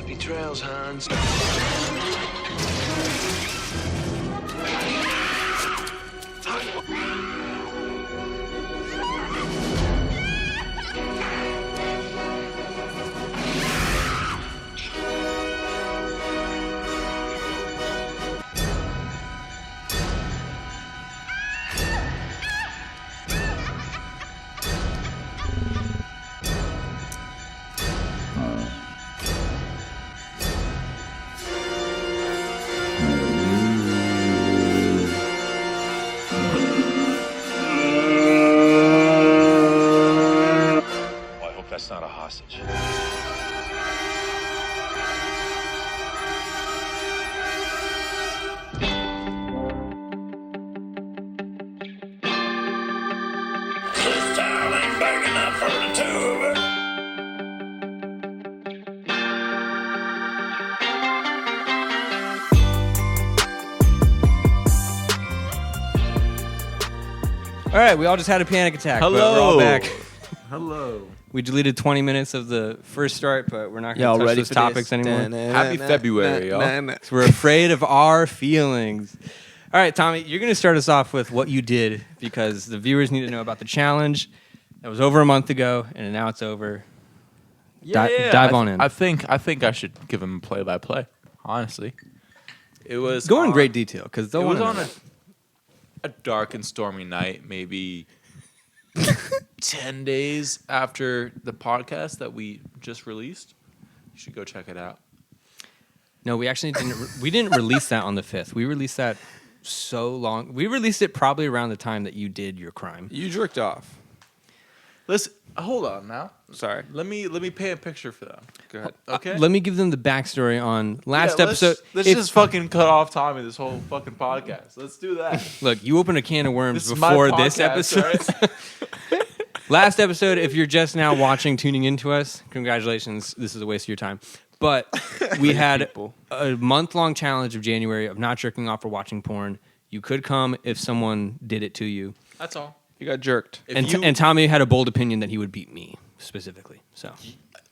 Happy trails, Hans. That's not a hostage. This town ain't big enough for the two of us. All right, we all just had a panic attack. Hello. But we're all back. Hello. We deleted 20 minutes of the first start, but we're not going Y'all to touch ready those for topics this? anymore. Happy February, y'all. 'Cause we're afraid of our feelings. All right, Tommy, you're going to start us off with what you did because the viewers need to know about the challenge. That was over a month ago, and now it's over. Dive on in. I think I should give him play-by-play. Honestly, it was Go in on- great detail because It was on a dark and stormy night, maybe 10 days after the podcast that we just released. You should go check it out. No, we actually didn't. We didn't release that on the 5th. We released that so long. We released it probably around the time that you did your crime. You jerked off. Listen, hold on now. Sorry. Let me paint a picture for them. Go ahead. Okay. Let me give them the backstory on last Yeah, episode. Let's If- just fucking cut off Tommy this whole fucking podcast. Let's do that. Look, you opened a can of worms This is my before this podcast, episode. right? Last episode, if you're just now watching, tuning into us, congratulations. This is a waste of your time. But we had people. a month-long challenge of January of not jerking off or watching porn. You could come if someone did it to you. That's all. You got jerked. If And, you- and Tommy had a bold opinion that he would beat me, specifically. So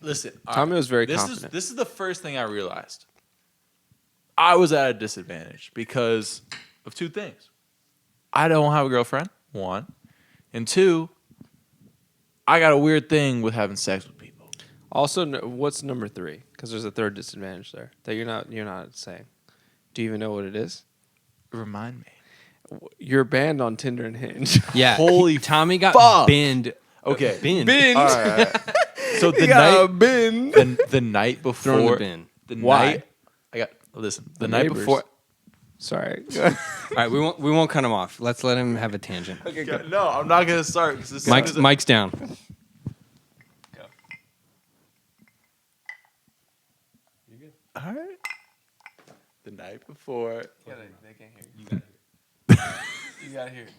Listen, Tommy was very this confident. This is the first thing I realized. I was at a disadvantage because of two things. I don't have a girlfriend, one, and two, I got a weird thing with having sex with people. Also, what's number 3? Because there's a third disadvantage there that you're not saying. Do you even know what it is? Remind me. You're banned on Tinder and Hinge. yeah, Holy Tommy got fuck. binned. Okay. Binned. Binge. All right. So the You got night, bin. the night before, Thrown in the bin. the Why? night, I got listen. The The night neighbors. before. Sorry. All right, we won't cut him off. Let's let him have a tangent. Okay, go. No, I'm not gonna start. 'Cause this is- Mike's down. All right. The night before. They can't hear you. You gotta hear it.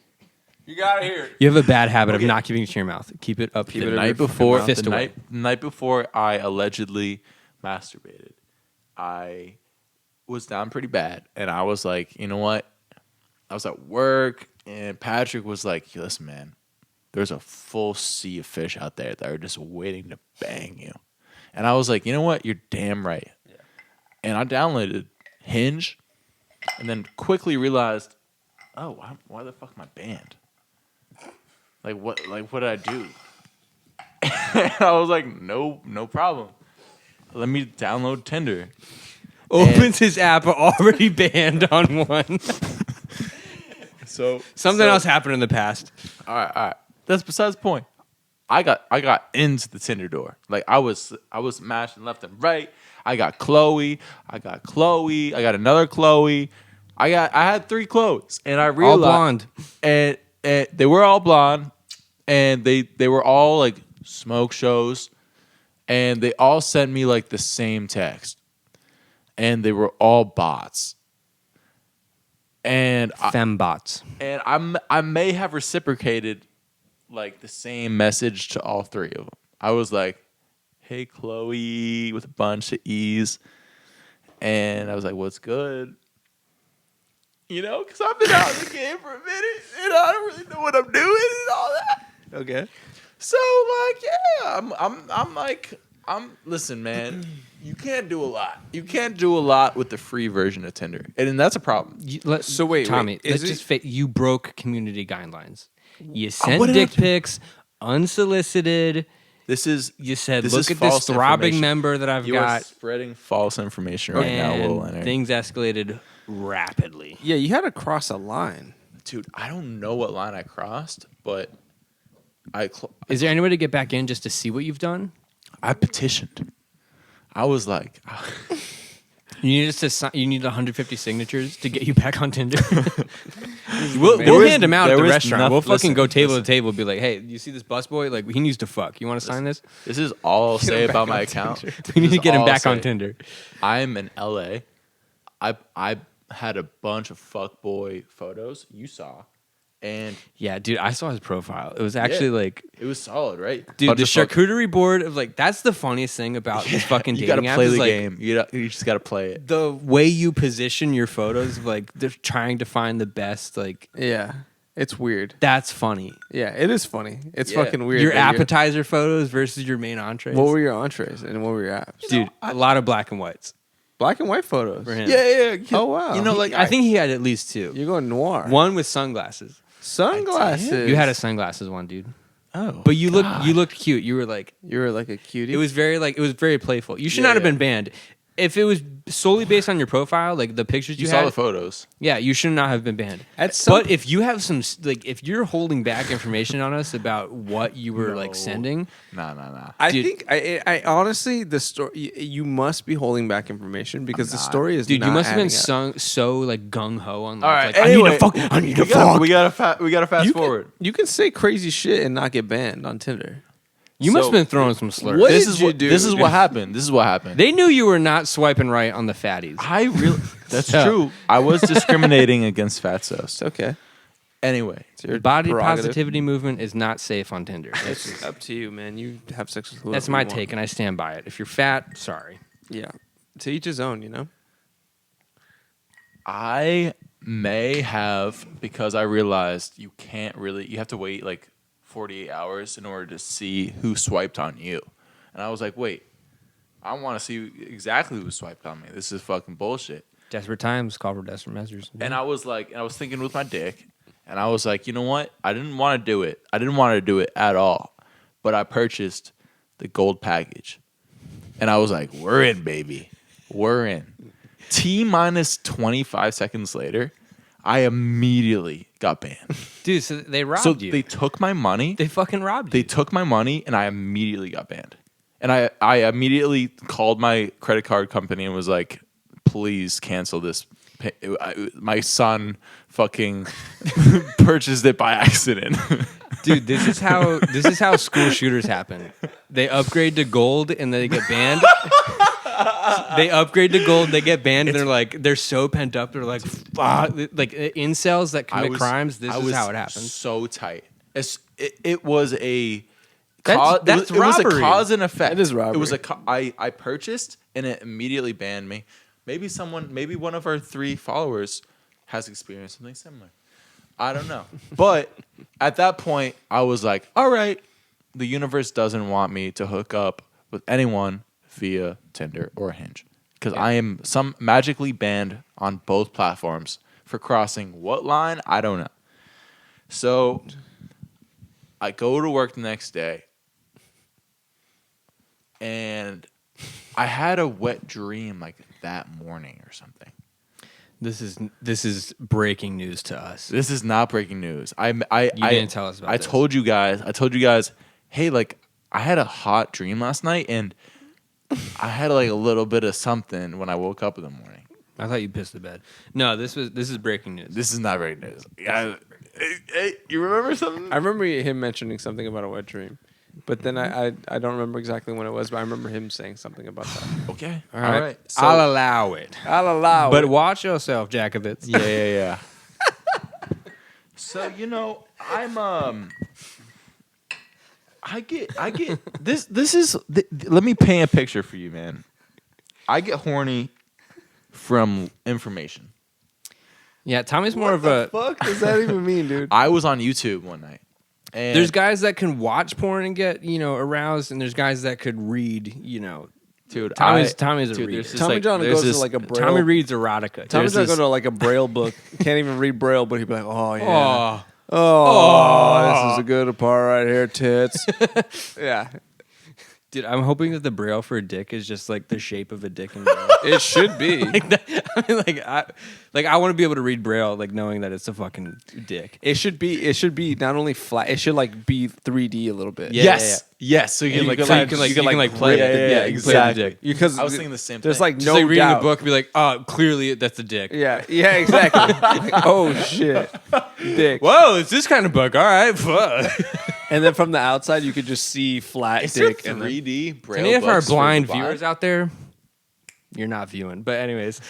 You gotta hear it. You have a bad habit of not keeping it to your mouth. Keep it up. Keep The it night over your before, fist the away. night before I allegedly masturbated, I was down pretty bad, and I was like, you know what? I was at work, and Patrick was like, "Listen, man, there's a full sea of fish out there that are just waiting to bang you," and I was like, you know what? You're damn right. Yeah. And I downloaded Hinge, and then quickly realized, oh, why the fuck am I banned? Like what did I do? And I was like, no problem. Let me download Tinder. Opens his app already banned on one. So Something else happened in the past. All right. That's besides the point. I got into the Tinder door. Like I was mashing left and right. I got Chloe. I got another Chloe. I had 3 Chloes, and I realized All blonde. and they were all blonde, and they were all like smoke shows, and they all sent me like the same text, and they were all bots. And Fembots. I may have reciprocated like the same message to all 3 of them. I was like, "Hey Chloe," with a bunch of E's, and I was like, "What's good?" You know, because I've been out in the game for a minute, and I don't really know what I'm doing and all that. Okay. So like, yeah, I'm like, Listen, man. You can't do a lot. You can't do a lot with the free version of Tinder, and that's a problem. So wait, Tommy, is let's it- you broke community guidelines. You what sent did I dick do? pics unsolicited. This is You said, this "Look is at this false throbbing information. member that I've You are got." spreading false information right now, Will And Leonard. things escalated rapidly. Yeah, you had to cross a line. Dude, I don't know what line I crossed, but Is there any way to get back in just to see what you've done? I petitioned. I was like, You need 150 signatures to get you back on Tinder. We'll We'll was- hand them out there at the was restaurant. nothing- We'll fucking go listen, table listen. to table and be like, "Hey, you see this busboy? Like, he needs to fuck. You want to sign this? this is all I'll say back about my on account. We need This to is get him all I'll back on say. Tinder." I'm in LA. I had a bunch of fuckboy photos you saw, and Yeah, dude, I saw his profile. It was actually like, it was solid, right? dude, Bunch the of fuck- charcuterie board of like, that's the funniest thing about this fucking you dating gotta app play is, the like, game. You just gotta play it. the way you position your photos, of like they're trying to find the best. Like, Yeah, it's weird. that's funny. Yeah, it is funny. It's Yeah. fucking weird. Your that you're- appetizer photos versus your main entrees. What were your entrees and what were your apps? dude? A lot of black and whites Black and white photos. for him. Yeah. Oh, wow. You know, like I think he had at least two. You're going noir. One with sunglasses. Sunglasses. You had a sunglasses one, dude. oh, But you looked cute. You were like, You were like a cutie. it was very playful. You should Yeah, not have yeah. been banned. If it was solely based on your profile, like the pictures you you saw had, the photos. yeah, you should not have been banned. At some But if you have some, like, if you're holding back information on us about what you were like No. sending, Nah. I Dude. think I honestly the story you must be holding back information because the not. story is dude, not you must have been adding up. so like gung ho on. All right. like, Anyway, I need to we fuck. we gotta fast You forward. you can say crazy shit and not get banned on Tinder. You must So- have been throwing some slurs. What This did is you what do? this is what happened. This is what happened. They knew you were not swiping right on the fatties. I really that's So- true. I was discriminating against fatsos. It's okay. Anyway, It's your The body prerogative. positivity movement is not safe on Tinder. It's up to you, man. You have sex with whoever That's my you want. take, and I stand by it. If you're fat, sorry. Yeah. To each his own, you know? I may have because I realized you have to wait like 48 hours in order to see who swiped on you. And I was like, wait, I want to see exactly who swiped on me. This is fucking bullshit. Desperate times call for desperate measures. And I was thinking with my dick, and I was like, you know what? I didn't want to do it. I didn't want to do it at all. But I purchased the gold package. And I was like, we're in, baby. We're in. T minus 25 seconds later, I immediately got banned. dude, so they robbed So you. they took my money. They fucking robbed They you. took my money, and I immediately got banned. And I immediately called my credit card company and was like, please cancel this. My son fucking purchased it by accident. Dude, this is how school shooters happen. They upgrade to gold and they get banned. They upgrade to gold, they get banned, and they're so pent up. They're like, fuck. Like incels that commit crimes. This is how it happens. So tight. It was a That's- that's it was a robbery. cause and effect. It is robbery. It was I purchased and it immediately banned me. Maybe one of our 3 followers has experienced something similar. I don't know. But at that point, I was like, all right, the universe doesn't want me to hook up with anyone via Tinder or Hinge. Because I am magically banned on both platforms for crossing what line? I don't know. So I go to work the next day, and I had a wet dream like that morning or something. This is breaking news to us. This is not breaking news. I didn't tell us about I this. told you guys, hey, like I had a hot dream last night, and I had like a little bit of something when I woke up in the morning. I thought you pissed the bed. No, this is breaking news. This is not breaking news. Hey, you remember something? I remember him mentioning something about a wet dream. But then I don't remember exactly when it was, but I remember him saying something about that. Okay. All right. So, I'll allow it. I'll allow But it. watch yourself, Jacobitz. yeah. So I'm I get this is let me paint a picture for you, man. I get horny from information. Yeah, Tommy's more of a fuck does that even mean, dude? I was on YouTube one night And There's guys that can watch porn and get, aroused, and there's guys that could read, dude, Tommy's a dude, reader. there's this, Tommy like, John there's goes this- to like a braille. Tommy reads erotica. Tommy's There's gonna go this- to like a braille book. Can't even read braille, but he'd be like, "Oh yeah, Oh, oh, this is a good part right here, tits." Yeah, dude, I'm hoping that the braille for a dick is just like the shape of a dick in braille. it should be. I want to be able to read braille, like knowing that it's a fucking dick. It should be not only flat. It should like be 3D a little bit. Yeah. Yes. So you can like play yeah, it. yeah, You can play with the dick. Because I was thinking the same there's thing. like Just no like reading doubt. a book, be like, oh, clearly that's a dick. Yeah, exactly. Like, oh shit, dick. Whoa, it's this kind of book. All right, fuck. And then from the outside, you could just see flat Is there dick. And then, 3D braille Any of our books for the blind blind? viewers out there, you're not viewing. But anyways,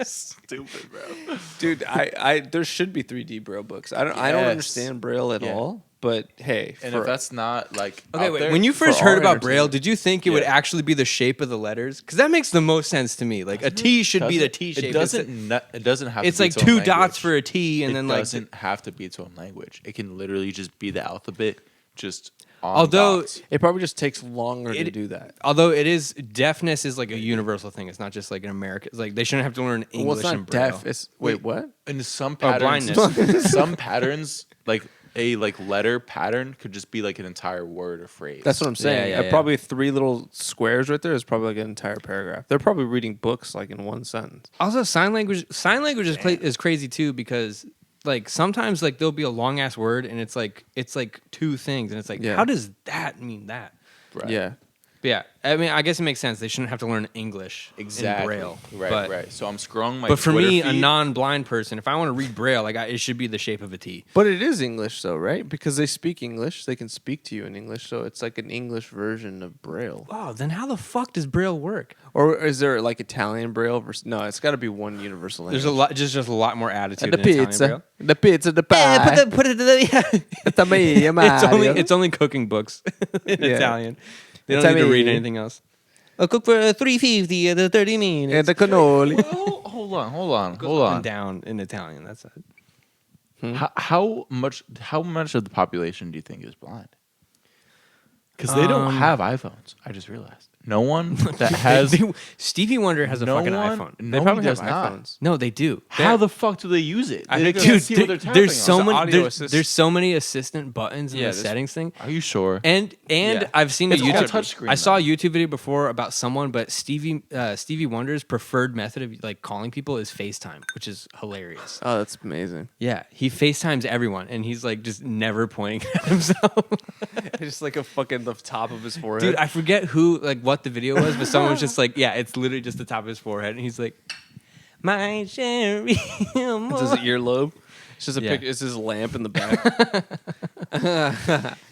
Stupid, bro. dude, I there should be 3D braille books. I don't Yes. understand braille at Yeah. all. But hey, And for- if that's not like okay, out wait. there, When you first for heard our about braille, entertainment. did you think it would Yeah. actually be the shape of the letters? Because that makes the most sense to me. Like a T should be the T shape. It doesn't. It doesn't have. It's to be like its own two language. dots for a T, and it then like. doesn't have to be its own language. It can literally just be the alphabet, just on Although dots. it probably just takes longer to It- do that. Although it is deafness is like a universal thing. It's not just like an American. It's like they shouldn't have to learn English Well, it's and not braille. deaf. It's wait, what? And some patterns, blindness. some patterns like a letter pattern could just be like an entire word or phrase. That's what I'm saying. Yeah, yeah. Probably 3 little squares right there is probably like an entire paragraph. They're probably reading books like in one sentence. Also, sign language is crazy too because like sometimes like there'll be a long ass word and it's like two things and it's like Yeah. how does that mean that? right. Yeah. But yeah, I mean I guess it makes sense. They shouldn't have to learn English Exactly. in braille. Right. but, Right. So I'm scrolling my. But for Twitter me, a feed. non-blind person, if I want to read braille, like it should be the shape of a T. But it is English though, right? Because they speak English. They can speak to you in English, so it's like an English version of braille. Oh, then how the fuck does braille work? Or is there like Italian braille versus No, it's got to be one universal language. There's a lot, just a lot more attitude. And the in Italian pizza. braille. The pizza, the pie. Put it. It's only cooking books in Yeah. Italian. They don't need to read Italian. anything else. I'll cook for $3.50 at the 30 minutes. And the cannoli. Well, hold on. Goes Hold up on. and down in Italian. That's it. How much of the population do you think is blind? Because they don't have iPhones. I just realized no one that has. Stevie Wonder has a no fucking one, iPhone. No, They probably he does have not. iPhones. No, they do. How the fuck do they use it? I They think, can't dude, see what they're tapping there's so on. many. audio There's, assist. there's so many assistant buttons in Yeah, the there's- settings thing. Are you sure? And Yeah. I've seen It's a all YouTube. touchscreen, I saw a though. YouTube video before about someone, but Stevie Wonder's preferred method of like calling people is FaceTime, which is hilarious. Oh, that's amazing. Yeah, he FaceTimes everyone, and he's like just never pointing at himself. Just like a fucking the top of his forehead. Dude, I forget who like what the video was, but someone was just like, yeah, it's literally just the top of his forehead, and he's like, my cherry. It's his earlobe. It's just a Yeah. pic. It's his lamp in the back.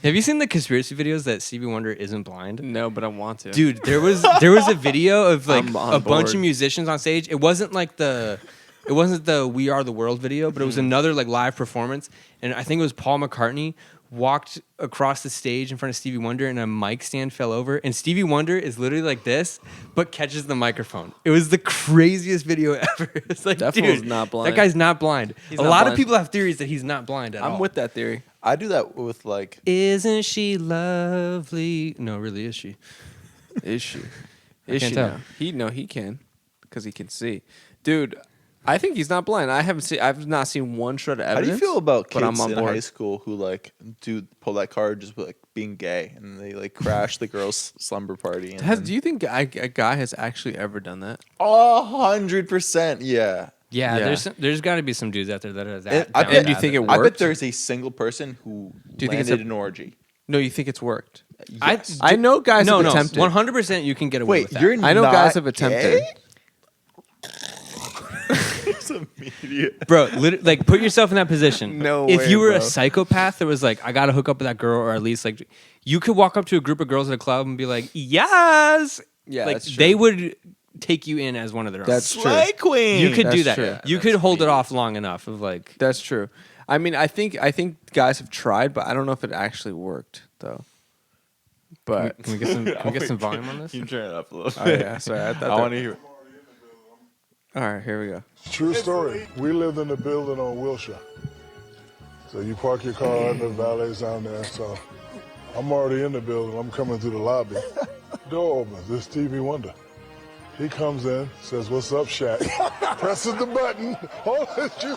Have you seen the conspiracy videos that Stevie Wonder isn't blind? No, but I want to. Dude, there was a video of like I'm on a bunch board. of musicians on stage. It wasn't the We Are the World video, but it was another like live performance, and I think it was Paul McCartney walked across the stage in front of Stevie Wonder and a mic stand fell over and Stevie Wonder is literally like this but catches the microphone. It was the craziest video ever. It's like, That dude, fool's not blind. that guy's not blind. He's a not lot blind. of people have theories that he's not blind at all. I'm with that theory. I do that with like. Isn't she lovely? No, really, is she? Is she? Is can't she tell. now? He can, because he can see. Dude, I think he's not blind. I've not seen one shred of How evidence. do you feel about but I'm kids on in board. high school who like pull that card just like being gay and they like crash the girls' slumber party? And Do you think a guy has actually ever done that? 100%, yeah. Yeah, Yeah. there's got to be some dudes out there that has And that. I down bet- bad. do you think it I bet worked? there's a single person who Do you think it's landed an orgy. No, you think it's worked? Yes. I know guys No, have no, attempted. 100% you can get away Wait, with that. you're I know not guys have attempted. gay? It's immediate. Bro, like put yourself in that position. No If way, you were a bro. psychopath that was like, I gotta hook up with that girl, or at least like, you could walk up to a group of girls at a club and be like, yes, Yeah, like that's true. they would take you in as one of their own. That's true. Slay queen. You could That's do that. true. You could hold it off long enough of like, That's true. I mean, I think guys have tried, but I don't know if it actually worked though. But can we get some volume on this? You turn it up a little oh bit. yeah, sorry. I thought I want to hear. All right, here we go. True story. We lived in a building on Wilshire. So you park your car under the valet's down there. So I'm already in the building. I'm coming through the lobby. Door opens. It's Stevie Wonder. He comes in, says, "What's up, Shaq?" Presses the button.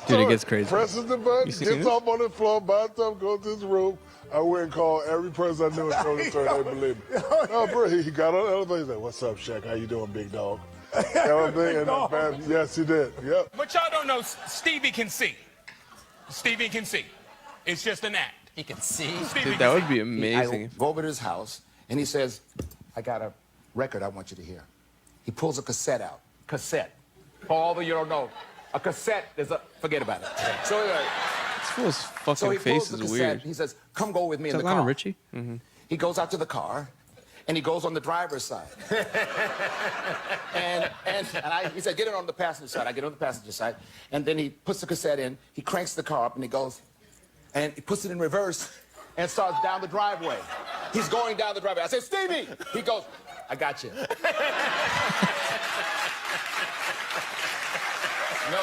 Dude, it gets crazy. Presses the button, gets off on the floor, buys stuff, goes to his room. I went and called every person I knew and told them they believe me. No, bro, he got on the elevator. He said, "What's up, Shaq? How you doing, big dog?" You know what I mean? Yes, he did. Yep. But y'all don't know, Stevie can see. Stevie can see. It's just an act. He can see. Stevie Dude, can that would see. be amazing. I go over to his house, and he says, "I got a record I want you to hear." He pulls a cassette out. Cassette. For all of you don't know, a cassette is a... Forget about it. So, This fool's fucking so he face pulls the is cassette. weird. He says, "Come go with me Is in that the Lionel car." Richie? He goes out to the car, and he goes on the driver's side. and he said, "Get it on the passenger side." I get on the passenger side, and then he puts the cassette in. He cranks the car up, and he goes, and he puts it in reverse, and starts down the driveway. He's going down the driveway. I said, "Stevie!" He goes, "I got you." No.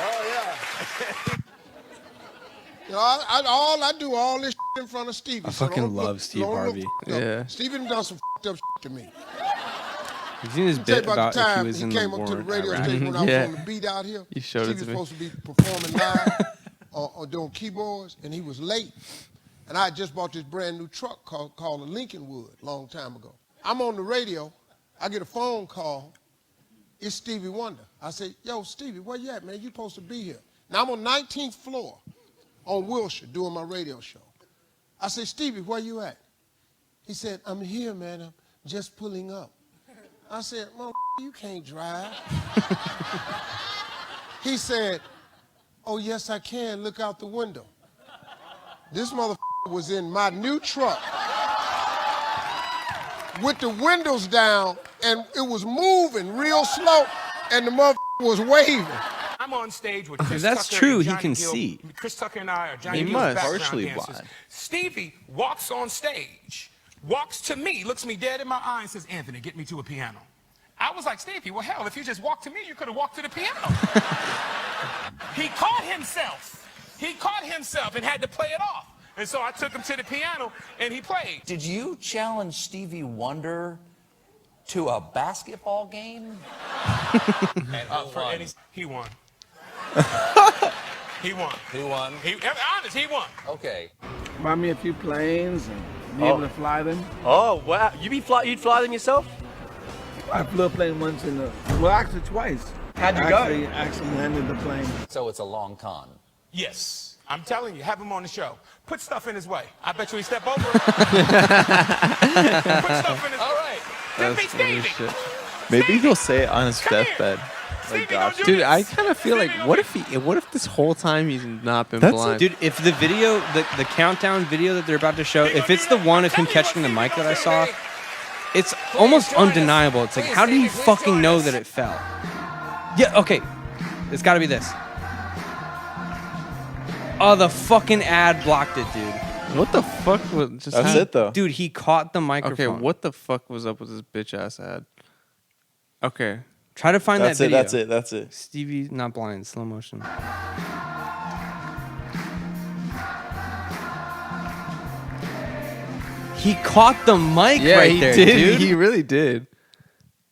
Oh yeah. You know, all I do all this in front of Stevie. I fucking love Steve Harvey. Yeah. Stevie done some up to me. You've seen his Tell you bit about the if he time was he in came the up war to the in radio Iraq. station when I Yeah. was on the beat out here. You showed it Stevie to was me. supposed to be performing live or doing keyboards, and he was late. And I had just bought this brand new truck called a Lincolnwood a long time ago. I'm on the radio. I get a phone call. It's Stevie Wonder. I say, "Yo, Stevie, where you at, man? You supposed to be here." Now, I'm on 19th floor on Wilshire doing my radio show. I say, "Stevie, where you at?" He said, "I'm here, man. I'm just pulling up." I said, "You can't drive." He said, "Oh, yes, I can. Look out the window." This motherfucker was in my new truck with the windows down, and it was moving real slow, and the motherfucker was waving. I'm on stage with Chris that's Tucker true, and he Johnny can Gill. see. Chris Tucker and I are Johnny He Gill's must. background Partially dancers. blind. Stevie walks on stage, walks to me, looks me dead in my eye and says, "Anthony, get me to a piano." I was like, "Stevie, well, hell, if you just walked to me, you could have walked to the piano." He caught himself. He caught himself and had to play it off. And so I took him to the piano, and he played. Did you challenge Stevie Wonder to a basketball game? He won. He won. Who won? Honest, he won. Okay. Buy me a few planes and be able to fly them. Oh wow! You'd fly them yourself? I flew a plane once actually twice. How'd you Actually landed the plane. So it's a long con. Yes. I'm telling you, have him on the show. Put stuff in his way. I bet you he step over it. Put stuff in his way. All right. Just be Stevie. Maybe he'll say it on his Come here. deathbed. Stevie, gosh. don't do Dude, this. I kind of feel like, Stevie, what don't if this whole time he's not been That's blind? Dude, if the video, the countdown video that they're about to show, if it's the one of him catching the mic that I saw, it's almost undeniable. It's like, how did he fucking know that it fell? Yeah, okay. It's got to be this. Oh, the fucking ad blocked it, dude. What the fuck was just That's happened? it, though. Dude, he caught the Okay, microphone. what the fuck was up with this bitch ass ad? Okay. Try to find That's that it. video. That's it. That's it. Stevie not blind, slow motion. He caught the mic Yeah, right he there, did. dude. He really did.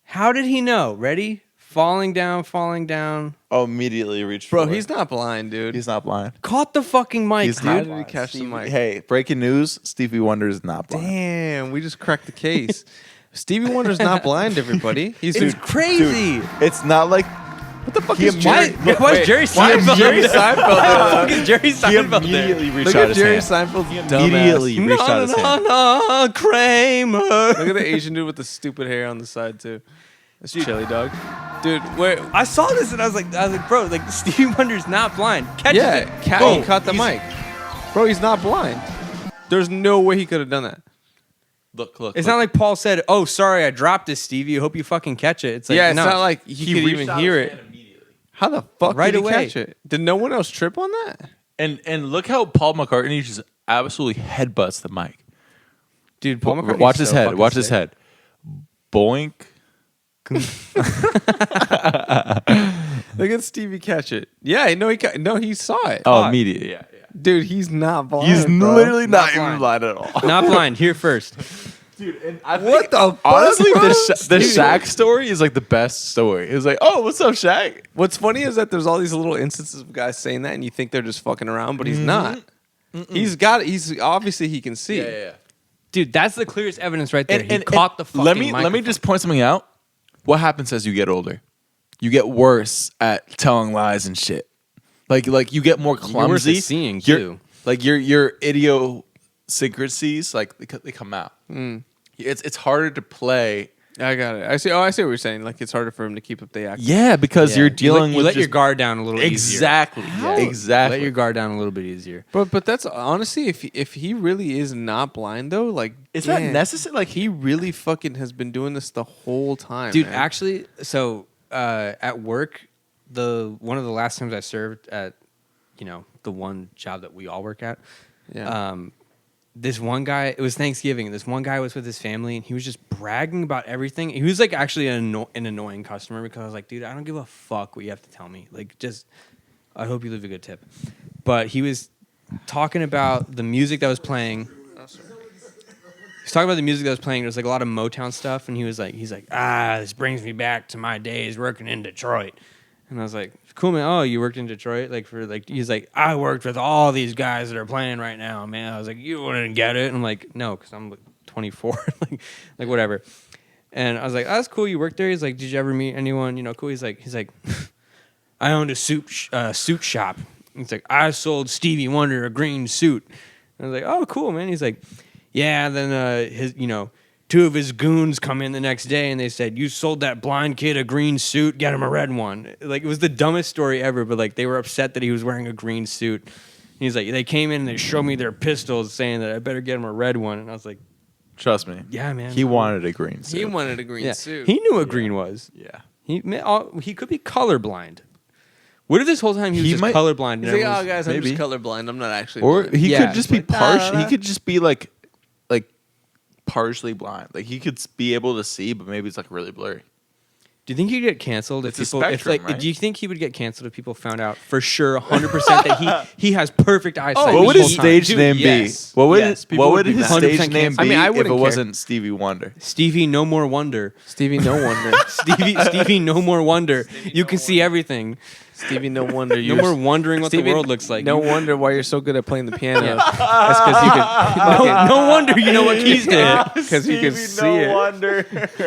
How did he know? Ready? Falling down, falling down. Oh, immediately reached Bro, for he's it. not blind, dude. He's not blind. Caught the fucking mic, He's dude. How not did he blind. catch the Stevie- mic? Hey, breaking news: Stevie Wonder is not blind. Damn, we just cracked the case. Stevie Wonder's not blind, everybody. He's It's crazy. Dude, it's not like what the fuck he is Jerry? immediately- Why is Jerry Why is Seinfeld Jerry there? Seinfeld Why the there? fuck is Jerry he Seinfeld there? immediately reached Look out at his Jerry hand. Seinfeld's He dumbass. immediately reached out his hand. No, Kramer. Look at the Asian dude with the stupid hair on the side too. That's chili dog. Dude, where? I saw this and I was like, bro, like Stevie Wonder's not blind. Catches Yeah, it. he Boom. caught the mic. Bro, he's not blind. There's no way he could have done that. Look. It's not like Paul said, "Oh, sorry, I dropped this, Stevie. I hope you fucking catch it." It's like, Yeah, it's no. not like he could reached even out hear his it. hand immediately. How the fuck Right did he away. catch it? Did no one else trip on that? And look how Paul McCartney just absolutely headbutts the mic. Dude, Paul McCartney's Watch his so head. fucking Watch his sick. head. Boink. Look at Stevie catch it. Yeah, he saw it. Oh, immediately. Yeah. Dude, he's not blind. He's bro. literally not blind. even blind at all. Not blind. Here first. Dude, and I What think, the fuck, honestly, bro? the Shaq story is like the best story. It's like, oh, what's up, Shaq? What's funny is that there's all these little instances of guys saying that, and you think they're just fucking around, but he's not. He's obviously he can see. Yeah. Dude, that's the clearest evidence right there. And, He and, caught the and fucking let me microphone. just point something out. What happens as you get older? You get worse at telling lies and shit. Like you get more You're worse clumsy. at seeing, Your- too. Like your idiosyncrasies, like they come out. It's harder to play. I got it. I see. Oh, I see what you're saying. Like it's harder for him to keep up the act. Yeah, because Yeah. you're dealing you with let your just- guard down a little easier. exactly, exactly. Let your guard down a little bit easier. But that's honestly, if he really is not blind though, like Is that damn, necessary? Like he really fucking has been doing this the whole time, Dude, man. actually, so at work, one of the last times I served at, the one job that we all work at, Yeah. this one guy, it was Thanksgiving, and this one guy was with his family, and he was just bragging about everything. He was like actually an annoying customer because I was like, dude, I don't give a fuck what you have to tell me. Like, just, I hope you leave a good tip. But he was talking about the music that was playing. He's talking about the music that was playing. There was like a lot of Motown stuff, and he's like, this brings me back to my days working in Detroit. And I was like, cool, man. Oh, you worked in Detroit? He's like, I worked with all these guys that are playing right now, man. I was like, you wouldn't get it. And I'm like, no, because I'm like 24, like whatever. And I was like, oh, that's cool. You worked there. He's like, did you ever meet anyone? Cool. He's like, I owned a suit shop. He's like, I sold Stevie Wonder a green suit. And I was like, oh, cool, man. He's like, yeah. And then his, two of his goons come in the next day and they said, you sold that blind kid a green suit, get him a red one. Like, it was the dumbest story ever, but like they were upset that he was wearing a green suit. And he's like, they came in and they showed me their pistols saying that I better get him a red one. And I was like, Trust me. yeah, man. He wanted a green suit. he wanted a green Yeah. suit. He knew what green was. Yeah. He could be colorblind. What if this whole time he was He just might- colorblind? and He's like, everyone's- oh, guys, I'm maybe. just colorblind. I'm not actually. Or blind. he Yeah. could just be Like, da, da, He da. could just be like partially blind. Like he could be able to see, but maybe it's like really blurry. Do you think he'd get canceled if It's a people? spectrum, right? Do you think he would get canceled if people found out for sure, 100% that he has perfect eyesight? What would the his whole time? stage name yes. be? What would Yes, people what would would be his mad. stage 100% name canceled. be I if wouldn't it care. wasn't Stevie Wonder? Stevie, no more wonder. Stevie, no wonder. Stevie, no more wonder. You can see everything. Stevie, no wonder. No more wondering what Stevie, the world looks like. No wonder why you're so good at playing the piano. That's because you could. no wonder you know what keys to hit. Because you can see it. Wonder.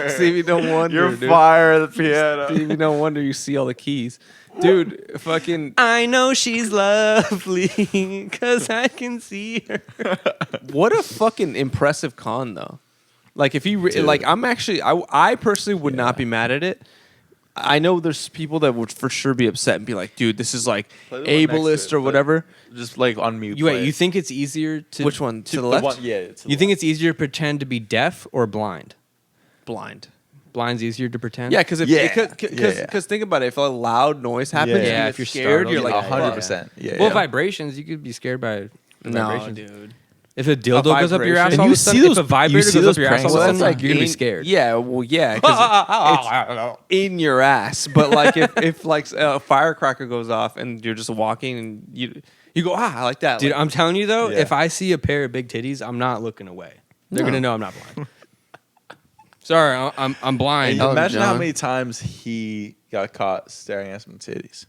Stevie, no wonder. You're dude. fire at the piano. Stevie, no wonder you see all the keys. Dude, fucking. I know she's lovely because I can see her. What a fucking impressive con, though. Like, if he. Like, I'm actually. I personally would not be mad at it. I know there's people that would for sure be upset and be like, dude, this is like Play the one next to ableist it, or but- whatever. Just like on mute. You think it's easier to Which one? To the The left? one, yeah. to the You think it's easier to pretend to be deaf or blind? Blind. Blind's easier to pretend. Yeah, because Yeah. think about it. If a loud noise happens, Yeah. and If you're scared, startled, you're yeah, like, yeah, 100%. Yeah. Well, yeah. vibrations. You could be scared by the no, vibrations. dude. If a dildo goes up your ass vibration. all And of a sudden, if a vibrator goes up your ass all of a sudden, like you're gonna be in- scared. Yeah, well, yeah, 'cause it's in your ass. But like if like a firecracker goes off and you're just walking and you go like that, Dude, like, I'm telling you though, Yeah. if I see a pair of big titties, I'm not looking away. They're gonna know I'm not blind. Sorry, I'm blind. Oh, Imagine how John. many times he got caught staring at some titties.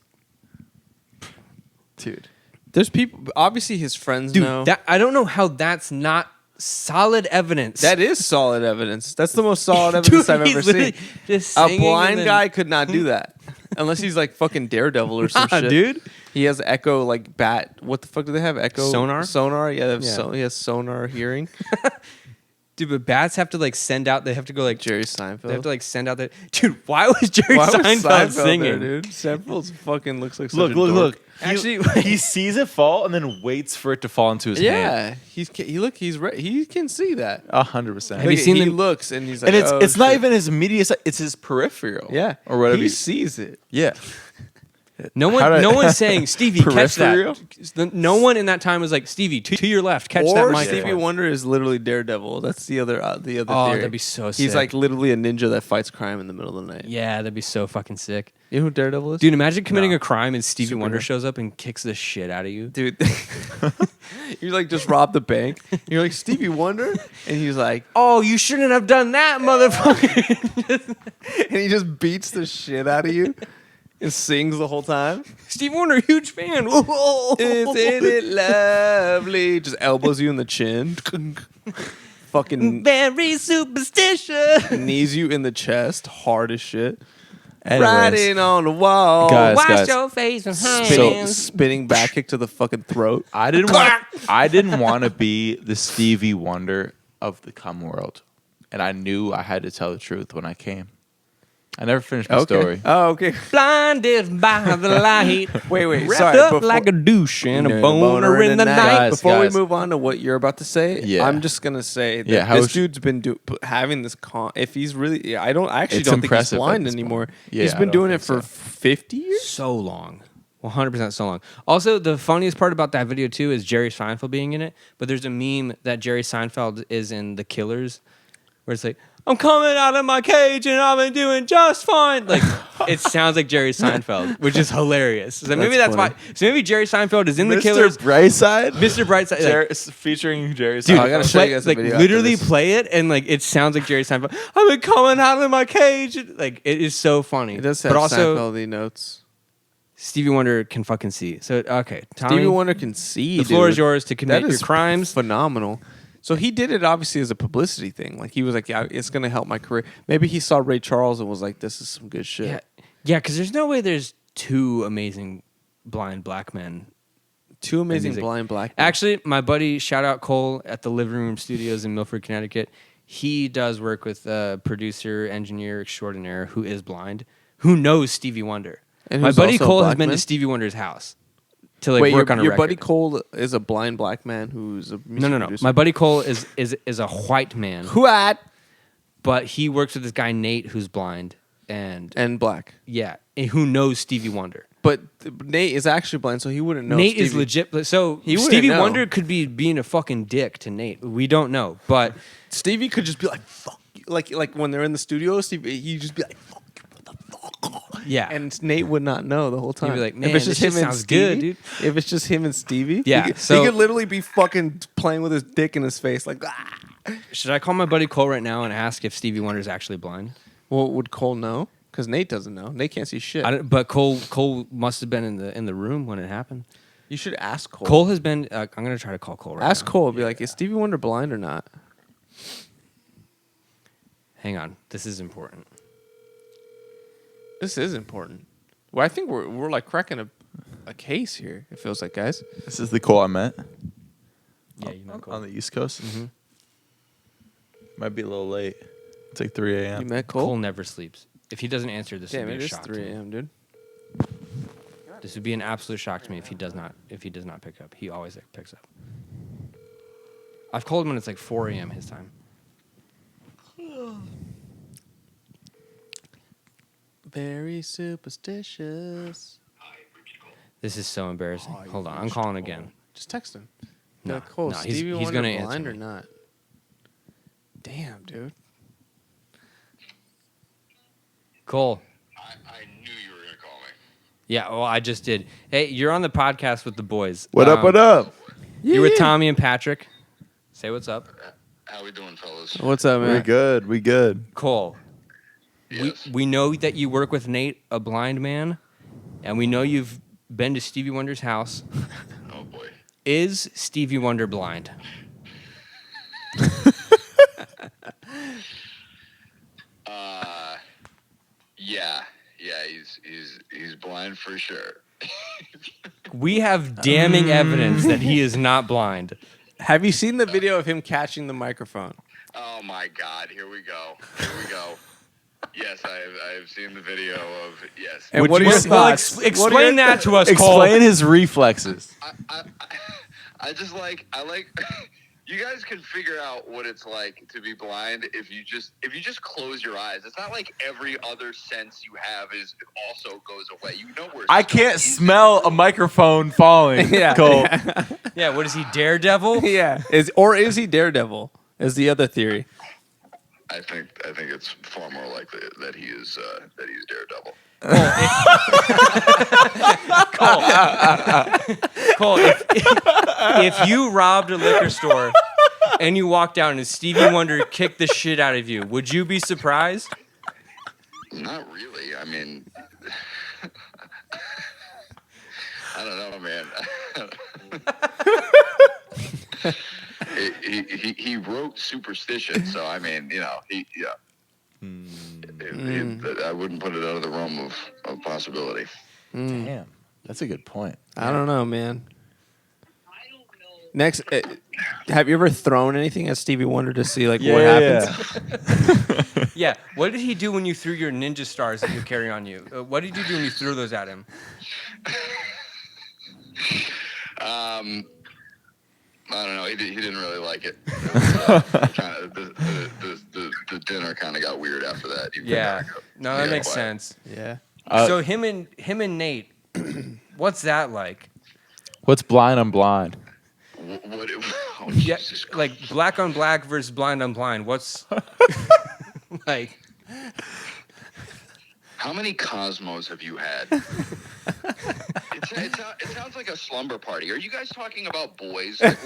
Dude. there's people. Obviously, his friends Dude, know. I don't know how that's not solid evidence. That is solid evidence. That's the most solid evidence I've he's ever literally seen. just A singing blind and then- guy could not do that. Unless he's like fucking Daredevil or some Nah, shit. dude. He has echo like bat. What the fuck do they have? Echo Sonar? Sonar. Yeah, they have Yeah. he has sonar hearing. Dude, but bats have to like send out. They have to go like Jerry They have Seinfeld. to like send out the dude. Why was Jerry Why was Seinfeld, singing? there, dude? Seinfeld's fucking looks like such Look, a look, dork. look. Actually- he sees it fall and then waits for it to fall into his hand. Yeah, he can see that. 100%. Have you seen he them- looks and he's like, And it's oh, not shit. even his immediate side, it's his peripheral. Yeah, Or whatever. He sees it. Yeah. No one's saying, Stevie, catch that. No one in that time was like, Stevie, to your left, catch that Or mic. Stevie Wonder is literally Daredevil. That's the other theory. That'd be so sick. He's like literally a ninja that fights crime in the middle of the night. Yeah, that'd be so fucking sick. You know who Daredevil is? Dude, imagine committing a crime and Stevie Wonder shows up and kicks the shit out of you. Dude, you like just robbed the bank. You're like, Stevie Wonder? And he's like, oh, you shouldn't have done that, motherfucker. and he just beats the shit out of you and sings the whole time. Stevie Wonder, huge fan. Isn't it lovely? Just elbows you in the chin. Fucking very superstitious. knees you in the chest. Hard as shit. Anyways. Writing on the wall. Wash your face and Spinning back kick to the fucking throat. I didn't want to be the Stevie Wonder of the cum world, and I knew I had to tell the truth when I came. I never finished my story. Oh, okay. Blinded by the light. Wait. Wrapped Sorry. up like a douche and a boner in the night. Guys, Before we move on to what you're about to say, Yeah. I'm just gonna say that Yeah, this dude's been having this if he's really, I actually don't think he's impressive at blind this anymore. point. Yeah, he's I been don't doing it think for 50 years. So long. 100% so long. Also, the funniest part about that video, too, is Jerry Seinfeld being in it. But there's a meme that Jerry Seinfeld is in The Killers where it's like, I'm coming out of my cage and I've been doing just fine. Like, it sounds like Jerry Seinfeld, which is hilarious. So maybe that's why. So maybe Jerry Seinfeld is in The Killers. Brightside? Mr. Brightside. Featuring Jerry Dude, Seinfeld. I gotta show you guys the like video literally after this. play it and like it sounds like Jerry Seinfeld. I've been coming out of my cage. Like it is so funny. It does have but also Seinfeld notes. Stevie Wonder can fucking see. So okay, Tommy, Stevie Wonder can see. the floor is dude. yours to commit That your is crimes. Phenomenal. So he did it obviously as a publicity thing. Like he was like, yeah, it's gonna help my career. Maybe he saw Ray Charles and was like, this is some good shit. Yeah, because there's no way there's two amazing blind black men. Two amazing music. blind black men. Actually, my buddy, shout out Cole at the Living Room Studios in Milford, Connecticut. He does work with a producer, engineer extraordinaire who is blind, who knows Stevie Wonder. And My who's buddy also a Cole has black been man? to Stevie Wonder's house to like Wait, work on a your record. buddy Cole is a blind black man who's a music No. producer? My buddy Cole is a white man, What? but he works with this guy Nate who's blind And black. yeah, and who knows Stevie Wonder. But Nate is actually blind, so he wouldn't know. Nate is Stevie- legit. So He wouldn't Stevie know. Wonder could be being a fucking dick to Nate. We don't know, but Stevie could just be like, fuck you. Like when they're in the studio, Stevie, he'd just be like, fuck you, what the fuck? yeah, And Nate would not know the whole time. be like, man, if it's this just shit him and sounds Stevie, good, dude. If it's just him and Stevie, Yeah, he could, so- he could literally be fucking playing with his dick in his face, like, ah. should I call my buddy Cole right now and ask if Stevie Wonder's actually blind? Well, would Cole know? Because Nate doesn't know. Nate can't see shit. But Cole must have been in the room when it happened. You should ask Cole. Cole has been. I'm gonna try to call Cole right Ask now. Cole. Be like, is Stevie Wonder blind or not? Hang on, this is important. This is important. Well, I think we're like cracking a case here. It feels like, guys. This is the Cole I met Yeah, you met Cole. on the East Coast. Mm-hmm. Might be a little late. It's like 3 a.m. You met Cole? Cole never sleeps. If he doesn't answer, this Damn, would it be a is shock. 3 to me. a.m., dude. This would be an absolute shock to me if he does not pick up. He always picks up. I've called him when it's like 4 a.m. his time. Very superstitious. This is so embarrassing. Hold on, I'm calling again. Just text him. No, Like, Cole, no, he's Stevie gonna Wonder answer blind or me. not? Damn, dude. Cole. I knew you were gonna call me. Yeah, well, I just did. Hey, you're on the podcast with the boys. What up? What up? You're with Tommy and Patrick. Say what's up. How we doing, fellas? What's up, man? We good. We good. Cole. Yes. We know that you work with Nate, a blind man, and we know you've been to Stevie Wonder's house. Oh boy. Is Stevie Wonder blind? Yeah. He's blind for sure. We have damning evidence that he is not blind. Have you seen the video of him catching the microphone? Oh my God! Here we go. Yes, I have seen the video of yes. And what are your thoughts? Explain that to us, Cole. Explain his reflexes. I just like You guys can figure out what it's like to be blind if you just close your eyes. It's not like every other sense you have also goes away. You know where I can't smell a microphone falling. Cole. Yeah, what is he, Daredevil? Yeah. Is he Daredevil? Is the other theory. I think it's far more likely that he's Daredevil. Cole, if you robbed a liquor store and you walked out and Stevie Wonder kicked the shit out of you, would you be surprised? Not really. I mean, I don't know, man. He wrote Superstition, so I mean, I wouldn't put it out of the realm of possibility. Damn, that's a good point. I don't know, man. Next, have you ever thrown anything at Stevie Wonder to see what happens? Yeah. What did he do when you threw your ninja stars that you carry on you? What did you do when you threw those at him? I don't know. He didn't really like it. The dinner kind of got weird after that. No, that makes sense. Yeah. So him and Nate, what's that like? What's blind on blind? Yeah, like black on black versus blind on blind. What's like? How many Cosmos have you had? It sounds like a slumber party. Are you guys talking about boys? Like,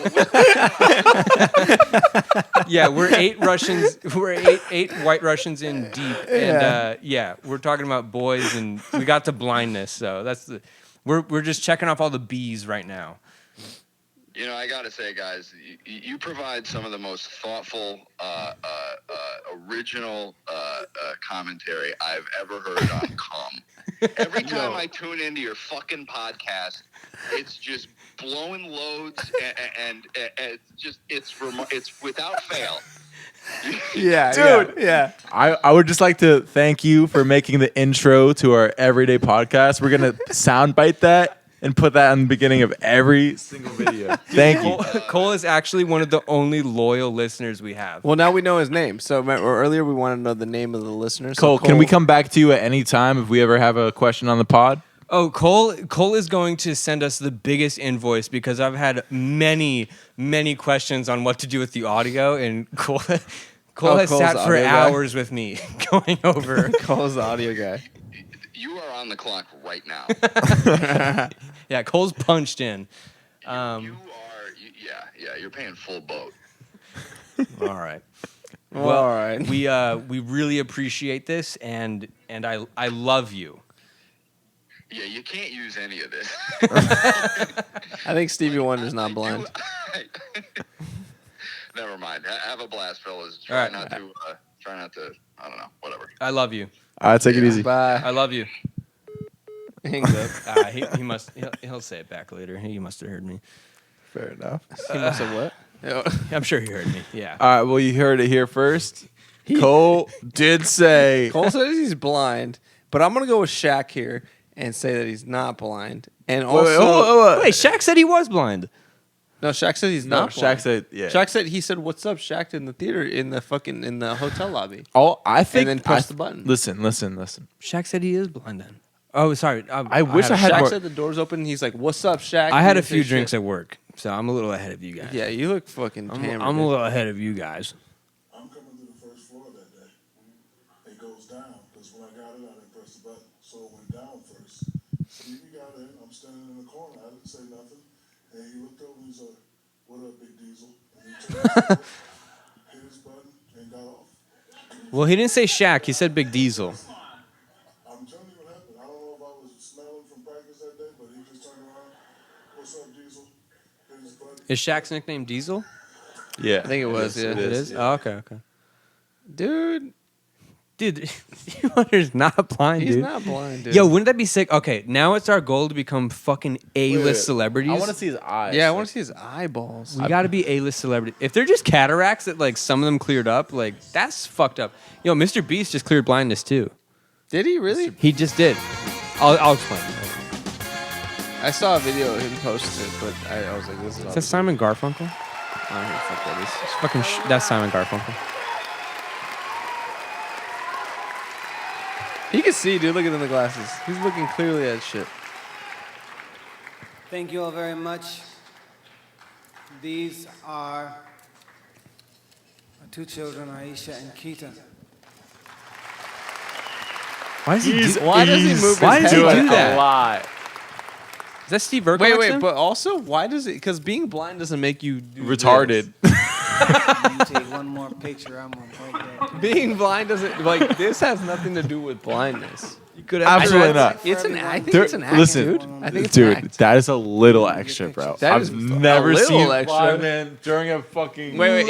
Yeah, we're 8 Russians. We're eight white Russians in deep, and we're talking about boys, and we got to blindness. So we're just checking off all the B's right now. I gotta say, guys, you provide some of the most thoughtful, original commentary I've ever heard on cum. Every time I tune into your fucking podcast, it's just blowing loads and it's without fail. Yeah, dude. Yeah. I would just like to thank you for making the intro to our everyday podcast. We're gonna soundbite that and put that in the beginning of every single video. Thank you. Cole is actually one of the only loyal listeners we have. Well, now we know his name. So earlier we wanted to know the name of the listener. Cole, can we come back to you at any time if we ever have a question on the pod? Oh, Cole is going to send us the biggest invoice because I've had many questions on what to do with the audio, and Cole has Cole's sat for hours with me going over. Cole's the audio guy. You are on the clock right now. Yeah, Cole's punched in. You're paying full boat. All right. Well, all right. We really appreciate this, and I love you. Yeah, you can't use any of this. I think Stevie Wonder's not blind. Never mind. Have a blast, fellas. Try not to. I don't know. Whatever. I love you. All right, take it easy. Bye. I love you. Hangs up. He must. He'll say it back later. He must have heard me. Fair enough. He must have what? I'm sure he heard me. Yeah. All right, well, you heard it here first. Cole did say. Cole says he's blind, but I'm going to go with Shaq here and say that he's not blind. And also... Wait, Shaq said he was blind. No, Shaq said he's not blind. Shaq said, yeah. Shaq said, he said, "What's up, Shaq?" in the theater, in the hotel lobby. Oh, I think... And then press the button. Listen. Shaq said he is blind then. Oh, sorry. I wish I had Shaq more... said the door's open. He's like, "What's up, Shaq?" I had a few drinks at work, so I'm a little ahead of you guys. Yeah, you look fucking hammered. I'm a little ahead of you guys. I'm coming to the first floor that day. It goes down, because when I got it, I didn't press the button. So it went down first. Stevie got in. I'm standing in the corner. I didn't say nothing. And he looked over and he's like, "What up, Big Diesel?" And he turned hit his button and got off. Well, he didn't say Shaq. He said Big Diesel. I'm telling you what happened. I don't know if I was smelling from practice that day, but he just turned around. "What's up, Diesel?" Hit his button. Is Shaq's nickname Diesel? Yeah. I think it was. It is? Yeah. Oh, okay. Dude, Stevie Wonder's not blind, he's dude. not blind, dude. Yo, wouldn't that be sick? Okay, now it's our goal to become fucking A-list Wait. celebrities. I want to see his eyes. Yeah, I want to see his eyeballs. We got to be A-list celebrities. If they're just cataracts that like some of them cleared up, like that's fucked up. Yo, Mr. Beast just cleared blindness too. Did he really? He just did. I'll explain. I saw a video of him posted it, but I was like, "This is." Is that Simon Garfunkel? it's like that. It's fucking that's Simon Garfunkel. You can see, dude. Look at him in the glasses. He's looking clearly at shit. Thank you all very much. These are my 2 children, Aisha and Keita. Why does he do that? A lot. Is that Steve Urkel? Wait, but also, why does it? Because being blind doesn't make you Retarded. You take one more picture, I'm gonna break that. Being blind doesn't like this has nothing to do with blindness. You could Absolutely not. It's an I think There- it's an act, listen, dude. I think it's an dude, act. that is a little extra, bro. That I've is never a little seen extra. blind man during a fucking. Wait.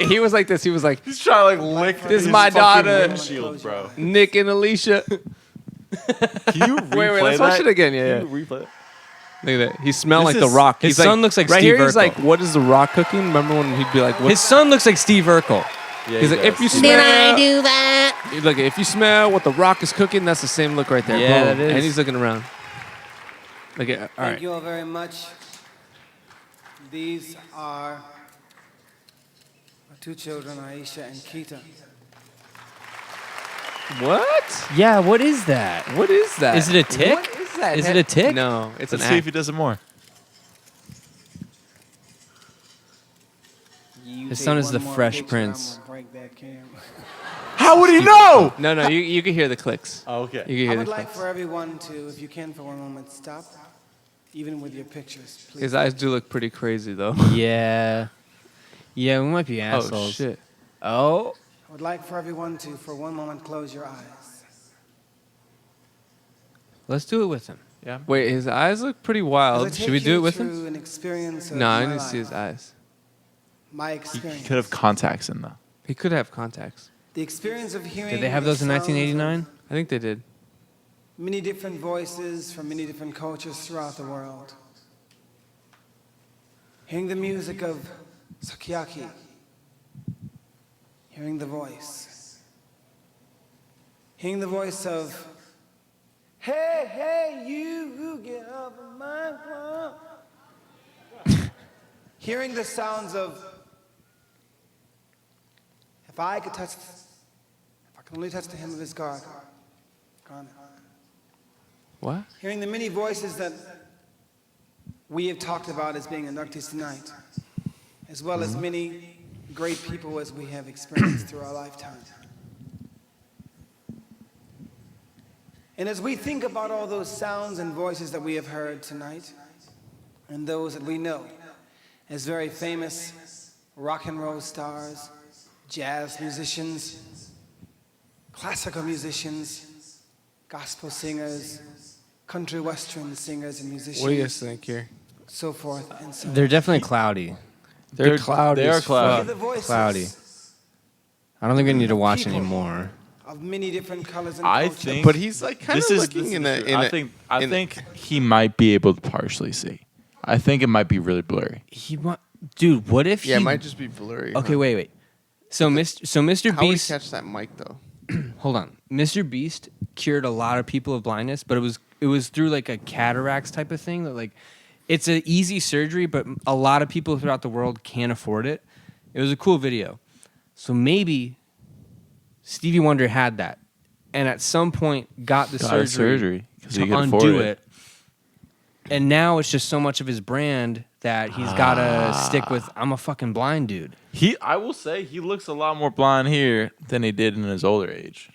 He was like this. He was like, He's trying to like lick This is his my fucking daughter. windshield, bro. Nick and Alicia. Can you replay Wait, let's watch that? it again. Yeah, Can you replay it? Look at that. He smelled This like The is- Rock. his He's son looks like right Steve here. He's Urkel. like, what is The Rock cooking? Remember when he'd be like, what? His son looks like Steve Urkel. Yeah, He's he like, if does. you smell, do that? Look, if you smell what The Rock is cooking, that's the same look right there. Yeah, Boom. that is. And he's looking around. Look at, all Thank right. you all very much. These are my 2 children, Aisha and Keita. What? Yeah, what is that? What is that? Is it a tick? What is that? Is it a tick? No, it's Let's an see act. if he does it more. You His take son is one the more Fresh picture, Prince. I'm gonna break that camera. How would he know? No, you can hear the clicks. Oh, okay. You can I hear would the like clicks. for everyone to, if you can for one moment, stop, even with your pictures, please. His eyes do look pretty crazy, though. Yeah. Yeah, we might be Oh, assholes. shit. Oh. I would like for everyone to, for one moment, close your eyes. Let's do it with him. Yeah. Wait, his eyes look pretty As I wild. take Should we do you it with through him? An experience of No, I my need to see his life, eyes. My He experience. could have contacts in though. He could have contacts. The experience of hearing. Did they have the those in sounds of 1989? I think they did. Many different voices from many different cultures throughout the world. Hearing the music of Sukiyaki. Hearing the voice. Hearing the voice of, hey, you get up in my club. Hearing the sounds of, if I could only touch the hem of his garment. What? Hearing the many voices that we have talked about as being inductees tonight, as well as many great people as we have experienced through our lifetime. And as we think about all those sounds and voices that we have heard tonight, and those that we know as very famous rock and roll stars, jazz musicians, classical musicians, gospel singers, country western singers and musicians. What do you guys think here? So forth and so on. They're definitely cloudy. They're cloudy. They are as cloudy. fuck. The voices Cloudy. I don't think we need to watch People. anymore. of many different colors and I cultures. think, But he's like kind this of is looking in this a. is- In I a think in- he might be able to partially see. I think it might be really blurry. Dude, what if Yeah, it he... might just be blurry. Okay, huh? wait. So Mr. How would he Beast... catch that mic though? Hold on. Mr. Beast cured a lot of people of blindness, but it was through like a cataracts type of thing that like it's an easy surgery, but a lot of people throughout the world can't afford it. It was a cool video. So maybe Stevie Wonder had that and at some point got the Got a surgery because to he could undo afford it. And now it's just so much of his brand that he's got to stick with I'm a fucking blind dude. I will say he looks a lot more blind here than he did in his older age.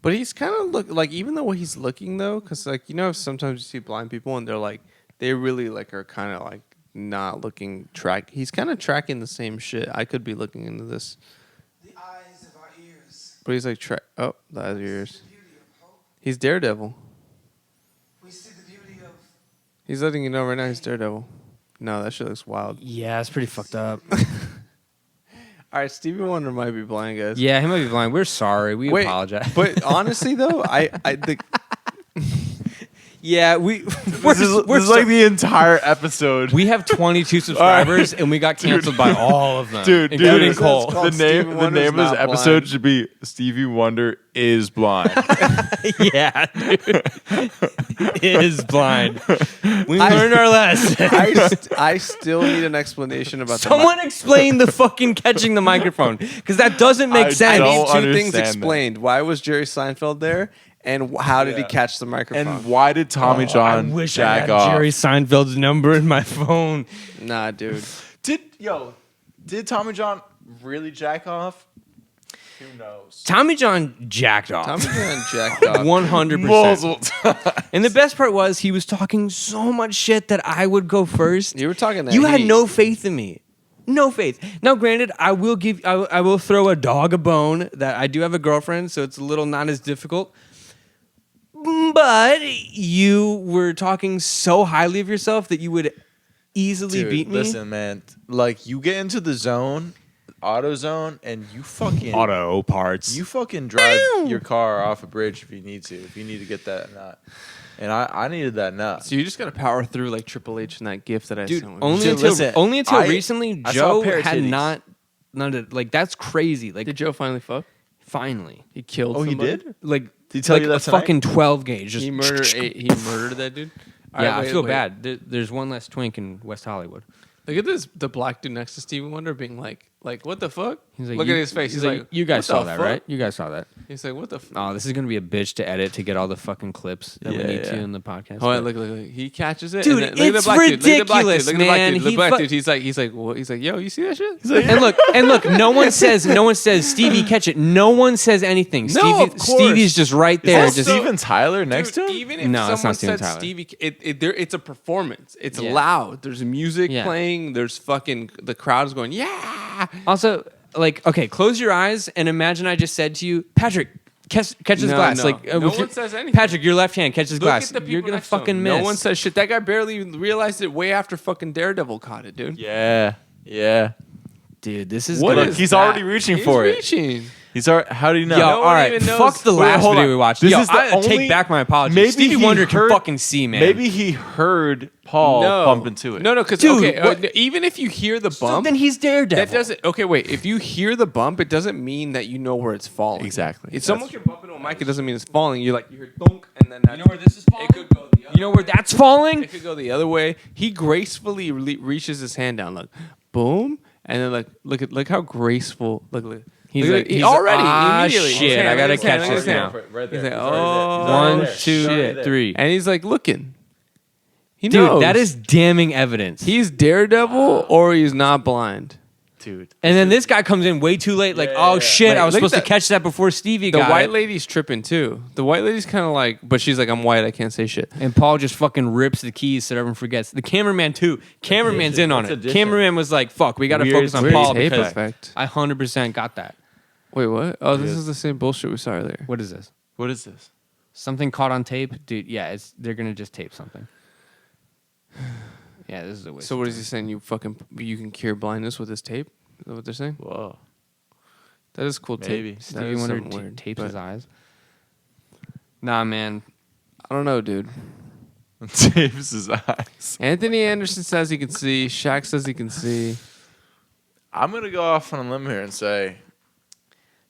But he's kind of look like even the way he's looking though, because like you know sometimes you see blind people and they're like they really like are kind of like not looking track. He's kind of tracking the same shit. I could be looking into this, The eyes of our ears. but he's like oh the eyes of your ears. He's Daredevil. We see the beauty of He's letting you know right now he's Daredevil. No, that shit looks wild. Yeah, it's pretty fucked up. All right, Stevie Wonder might be blind, guys. Yeah, he might be blind. We're sorry. We Wait, apologize. But honestly though, Yeah, This is like the entire episode. We have 22 subscribers, and we got canceled by all of them, including Cole. The name of this episode should be Stevie Wonder is blind. Yeah, dude. Is blind. We learned our lesson. I still need an explanation about Someone explain the fucking catching the microphone, because that doesn't make sense. I need don't two things understand explained. Why was Jerry Seinfeld there? And how did he catch the microphone? And why did Tommy John I wish I jack had off? Jerry Seinfeld's number in my phone. Nah, dude. Did Tommy John really jack off? Who knows? Tommy John jacked off. Tommy John jacked off 100%. Multiple times. And the best part was he was talking so much shit that I would go first. You were talking that You had heat. no faith in me. No faith. Now, granted, I will throw a dog a bone that I do have a girlfriend, so it's a little not as difficult. But you were talking so highly of yourself that you would easily beat me. Listen, man. Like, you get into the zone, auto zone, and you fucking Auto parts. You fucking drive your car off a bridge if you need to. If you need to get that nut. And I needed that nut. So you just gotta power through like Triple H in that gift that I Dude, sent. only until recently, I saw Joe a pair of had titties. not like that's crazy. Like, Did Joe finally fuck? finally, He killed. Oh, he somebody? did? like, Did he tell like you that a tonight? fucking 12 gauge. Just He murdered that dude. All yeah, right, I wait, feel wait. bad. There's one less twink in West Hollywood. Look at this, the black dude next to Stevie Wonder being like what the fuck? He's like, Look at his face. He's like, you guys what saw the that, fuck? right? You guys saw that. He's like, what the fuck? Oh, this is gonna be a bitch to edit to get all the fucking clips that we need to in the podcast. Hold on, look. He catches it. Dude, and then, look it's at the black dude. Look at the black dude. ridiculous, Look at the black man. dude. Look at He the black fu- dude. He's like, what? He's like, yo, you see that shit? He's like, and look, no one says Stevie catch it. No one says anything. No, of course. Stevie's just right there. Is that Just Steven Tyler next to him? Even if No, it's someone not Steven said Tyler. Stevie, it's a performance. It's Yeah. loud. There's music Yeah. playing. There's fucking the crowd is going, yeah. also like, okay, close your eyes and imagine I just said to you, Patrick, catch his No, glass. no. Like, No with one your- says anything. Patrick, your left hand, catch his Look glass. at the people You're gonna next to him. fucking miss. No one says shit. That guy barely realized it way after fucking Daredevil caught it, dude. Yeah. Dude, this is What good. is He's that? already reaching for it. Reaching. He's already. How do you know? Yo, No all one right, even knows. fuck the Wait, last hold video on. we watched. This Yo, is the I only- take back my apologies. Maybe Stevie he Wonder heard- can fucking see, man. Maybe he heard Paul bump into it. No, because Dude, okay, what- even if you hear the So bump, then he's Daredevil. that doesn't. Okay, wait. If you hear the bump, it doesn't mean that you know where it's falling. Exactly. If someone can bump into a mic, it doesn't mean it's falling. You hear thunk, and then You know where this is falling? it could go the other. You know where that's falling? It could go the other way. He gracefully reaches his hand down, like boom, and then look how graceful. Look. He's Look like, at- he already ah, immediately. shit, His hand, I gotta his hand, catch his this hand. now. Right He's there. like, He's already there. One, He's two, already there. three. and he's like looking. He Dude, knows. that is damning evidence. he's Daredevil or he's not blind. Dude. And then this guy comes in way too late, like, Yeah, oh yeah. shit, Like, I was look at supposed to that. catch that before Stevie The got white it. lady's tripping too. The white lady's kind of like, but she's like, I'm white, I can't say shit. And Paul just fucking rips the keys so everyone forgets. The cameraman too. Cameraman's in on That's it. addition. Cameraman was like, fuck, we gotta Weird- focus on weird Paul tape because effect. I 100% got that. Wait, what? Oh, this is the same bullshit we saw earlier. What is this? What is this? Something caught on tape? Dude, yeah, they're gonna just tape something. Yeah, this is a waste. So of what time. is he saying? You can cure blindness with this tape? Is that what they're saying? Whoa. That is cool tape. Maybe. That Stevie is Wonder something weird, tapes but his eyes? Nah, man. I don't know, dude. Tapes his eyes. Anthony Anderson says he can see. Shaq says he can see. I'm gonna go off on a limb here and say,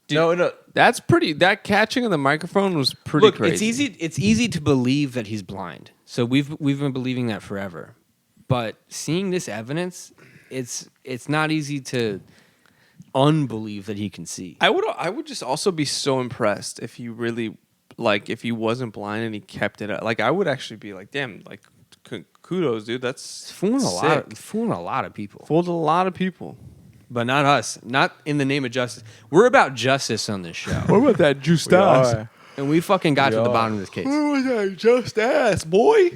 Dude, no. That's pretty. That catching of the microphone was pretty Look, crazy. it's easy to believe that he's blind. So we've been believing that forever. But seeing this evidence, it's not easy to unbelieve that he can see. I would just also be so impressed if he really if he wasn't blind and he kept it up. Like I would actually be like, damn, like kudos, dude. That's Fooling sick. fooling a lot of people. Fooled a lot of people. But not us. Not in the name of justice. We're about justice on this show. What about that juice We are. And we fucking got We to the are. bottom of this case. was that just ass, boy?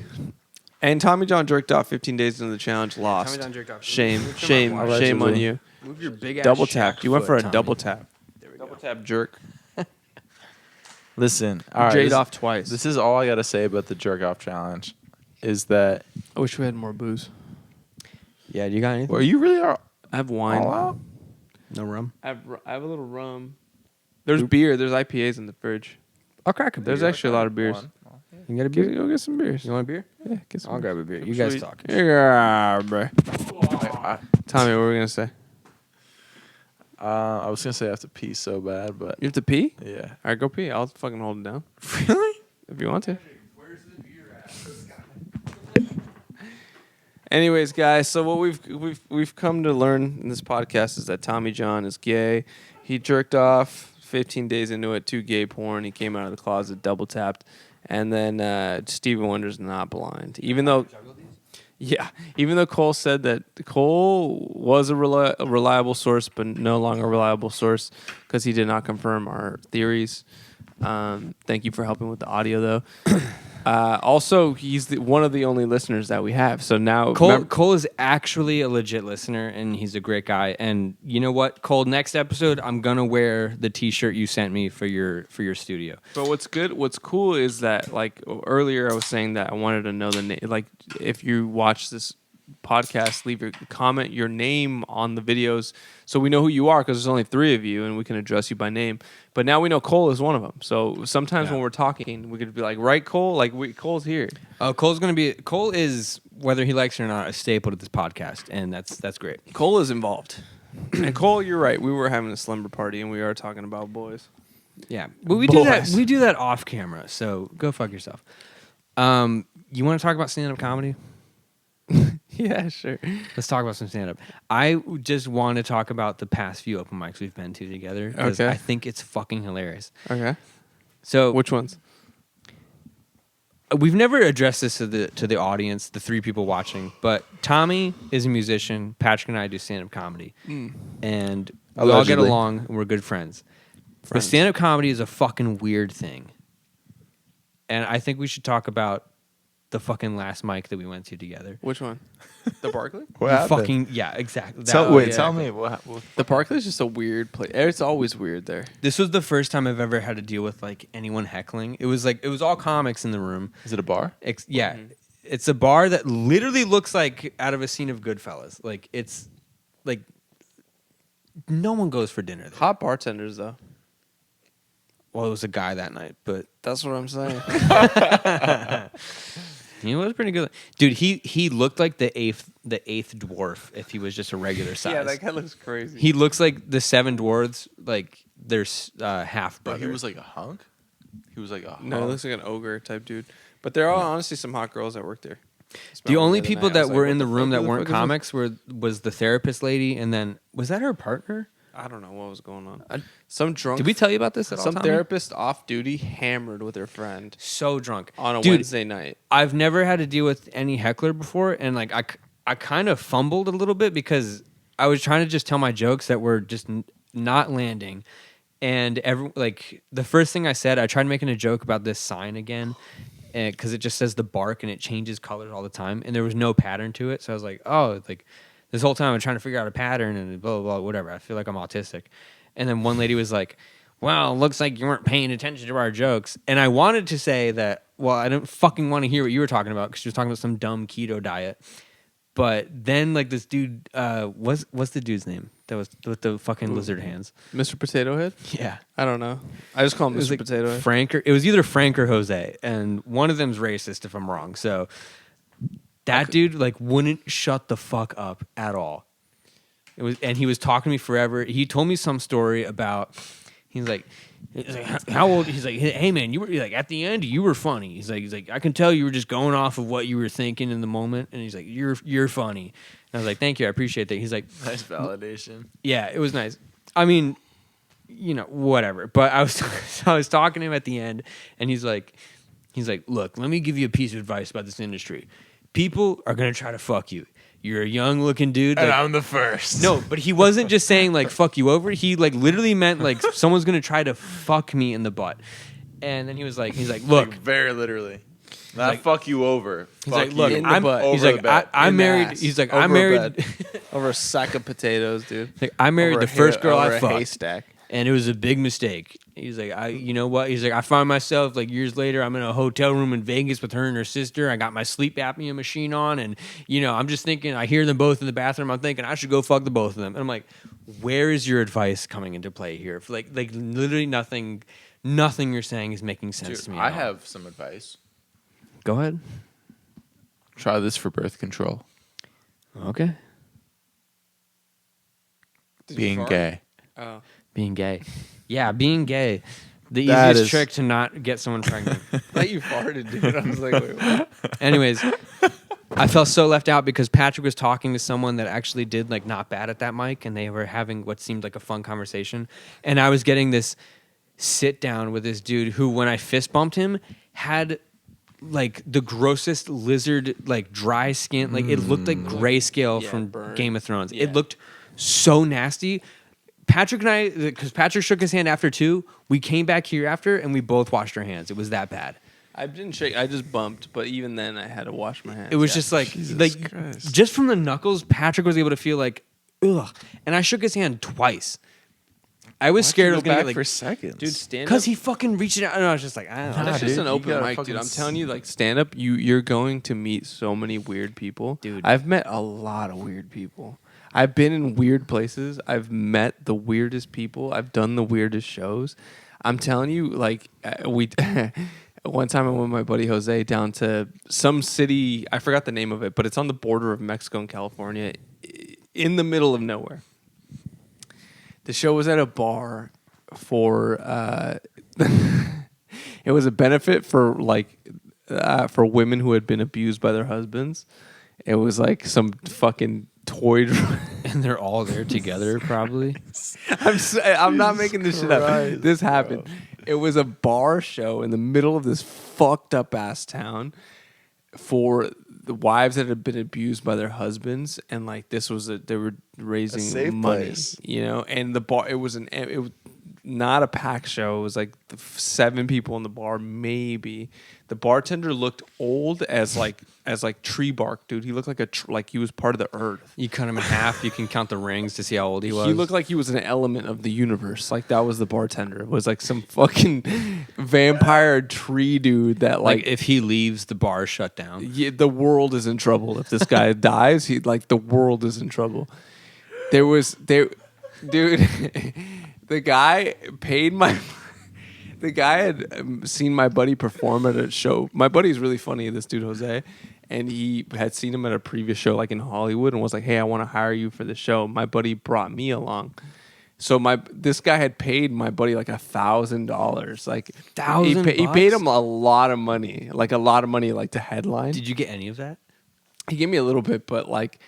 And Tommy John jerked off 15 days into the challenge, lost. Tommy John jerked off. Shame, Move your shame, mouth. shame on Allegedly. you. Move your big ass Double Shaq tap. You went for a foot, double Tommy. tap. Double tap jerk. Listen. All right. Jade this- off twice. This is all I gotta say about the jerk off challenge. Is that I wish we had more booze. Yeah, you got anything? well, you really are I have wine. all out? No rum? I have a little rum. There's beer. There's IPAs in the fridge. I'll crack a beer. There's actually a lot of beers. One. Yeah. You got a beer? Go get some beers. You want a beer? Yeah, get some. I'll beers. grab a beer. You guys talk. Yeah, bro. Tommy, what were we gonna say? I was gonna say I have to pee so bad, but You have to pee? yeah. All right, go pee. I'll fucking hold it down Really? if you want to. Anyways, guys, so what we've come to learn in this podcast is that Tommy John is gay. He jerked off 15 days into it to gay porn. He came out of the closet, double tapped, and then Stevie Wonder's not blind. Even though Cole said that Cole was a reliable source, but no longer a reliable source because he did not confirm our theories. Thank you for helping with the audio, though. Also, he's one of the only listeners that we have. So now Cole is actually a legit listener, and he's a great guy. And you know what, Cole? Next episode, I'm gonna wear the T-shirt you sent me for your studio. But what's cool is that, like, earlier I was saying that I wanted to know the name. Like, if you watch this podcast, leave your comment, your name on the videos, so we know who you are, because there's only 3 of you, and we can address you by name. But now we know Cole is one of them. So sometimes when we're talking, we could be like, right, Cole? Like, Cole's here. Cole is, whether he likes it or not, a staple to this podcast, and that's great. Cole is involved. And Cole, you're right. We were having a slumber party, and we are talking about boys. Yeah, but we do that off camera. So go fuck yourself. You want to talk about stand-up comedy? Yeah, sure. Let's talk about some stand-up. I just want to talk about the past few open mics we've been to together, because I think it's fucking hilarious. Okay. So which ones? We've never addressed this to the audience, the 3 people watching, but Tommy is a musician. Patrick and I do stand-up comedy, and we all get along, and we're good friends. But stand-up comedy is a fucking weird thing, and I think we should talk about the fucking last mic that we went to together. Which one? The Barclay? What happened? Yeah, exactly. Tell me what. The Barclay is just a weird place. It's always weird there. This was the first time I've ever had to deal with like anyone heckling. It was all comics in the room. Is it a bar? Yeah, it's a bar that literally looks like out of a scene of Goodfellas. Like it's like no one goes for dinner there. Hot bartenders though. Well, it was a guy that night, but that's what I'm saying. He was pretty good, dude. He looked like the eighth dwarf if he was just a regular size. Yeah, that guy looks crazy. He looks like the 7 dwarves, like there's half brother. But he was like a hunk. He was like a hunk. No, he looks like an ogre type dude. But there are honestly some hot girls that work there. The only people that were in the room that weren't comics was the therapist lady, and then was that her partner? I don't know what was going on. Some drunk. Did we tell you about this at all? Some Tommy? therapist off duty hammered with her friend. So drunk on a Wednesday night. I've never had to deal with any heckler before, and like I kind of fumbled a little bit because I was trying to just tell my jokes that were just not landing, and the first thing I said, I tried making a joke about this sign again, because it just says the bark and it changes colors all the time, and there was no pattern to it, so I was like, oh, like. This whole time I'm trying to figure out a pattern and blah, blah, blah, whatever. I feel like I'm autistic. And then one lady was like, well, looks like you weren't paying attention to our jokes. And I wanted to say that, well, I don't fucking want to hear what you were talking about because she was talking about some dumb keto diet. But then, like, this dude, what's the dude's name that was with the fucking lizard hands? Mr. Potato Head? Yeah. I don't know. I just call him Mr. Potato Head. It was either Frank or Jose. And one of them's racist if I'm wrong. So... That dude like wouldn't shut the fuck up at all. And he was talking to me forever. He told me some story about. He's like, how old? He's like, hey man, you were like at the end you were funny. He's like, I can tell you were just going off of what you were thinking in the moment. And he's like, you're funny. And I was like, thank you, I appreciate that. He's like, nice validation. Yeah, it was nice. I mean, you know, whatever. But I was talking to him at the end, and he's like, look, let me give you a piece of advice about this industry. People are going to try to fuck you. You're a young-looking dude. And like, I'm the first. No, but he wasn't just saying, like, fuck you over. He, like, literally meant, like, someone's going to try to fuck me in the butt. And then he's like, look. Like, very literally. Not like, fuck you over. He's fuck like, look, you in the butt. He's like, I'm married. He's like, I'm married. Over a sack of potatoes, dude. Like, I married the first girl I fucked. Haystack. And it was a big mistake. He's like, you know what? He's like, I find myself like years later, I'm in a hotel room in Vegas with her and her sister. I got my sleep apnea machine on, and you know, I'm just thinking. I hear them both in the bathroom. I'm thinking I should go fuck the both of them. And I'm like, where is your advice coming into play here? Like literally nothing you're saying is making sense to me. I have some advice. Go ahead. Try this for birth control. Okay. Being gay. Oh. Being gay. Yeah, being gay. The That easiest is- trick to not get someone pregnant. Like you farted, dude. I was like, wait, what? Anyways, I felt so left out because Patrick was talking to someone that actually did like not bad at that mic, and they were having what seemed like a fun conversation. And I was getting this sit down with this dude who, when I fist bumped him, had like the grossest lizard, like dry skin. Like it looked like grayscale from burned. Game of Thrones. Yeah. It looked so nasty. Patrick and I, because Patrick shook his hand after too, we came back here after and we both washed our hands. It was that bad. I didn't shake. I just bumped, but even then, I had to wash my hands. It was Yeah. just like Christ. just from the knuckles, Patrick was able to feel like ugh, and I shook his hand twice. I was scared I was gonna back get like for seconds. dude, stand up. because he fucking reached it out, and I was just like, I don't know. That's just dude, an you open gotta mic, dude. fucking I'm telling you, like stand up, you're going to meet so many weird people, Dude. I've met a lot of weird people. I've been in weird places. I've met the weirdest people. I've done the weirdest shows. I'm telling you, like we. One time I went with my buddy Jose down to some city. I forgot the name of it, but it's on the border of Mexico and California, in the middle of nowhere. The show was at a bar for. It was a benefit for for women who had been abused by their husbands. It was like some fucking toy. And they're all there together, probably. I'm not making this shit up. This happened. It was a bar show in the middle of this fucked up ass town for the wives that had been abused by their husbands, and like this was they were raising safe money, place. you know. And the bar, it was not a packed show. It was like 7 people in the bar, maybe. The bartender looked old as tree bark, dude. He looked like like he was part of the earth. You cut him in half. You can count the rings to see how old he was. He looked like he was an element of the universe. Like that was the bartender. It was like some fucking vampire tree dude that like if he leaves, the bar shut down. yeah, the world is in trouble. If this guy dies, the world is in trouble. Dude, the guy paid my. The guy had seen my buddy perform at a show. My buddy's really funny, this dude Jose, and he had seen him at a previous show, like in Hollywood, and was like, "Hey, I want to hire you for the show." My buddy brought me along, so this guy had paid my buddy like $1,000. Like he paid him a lot of money, like to headline. Did you get any of that? He gave me a little bit, but like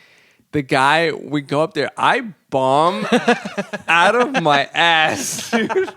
the guy, we go up there, I bomb out of my ass, dude.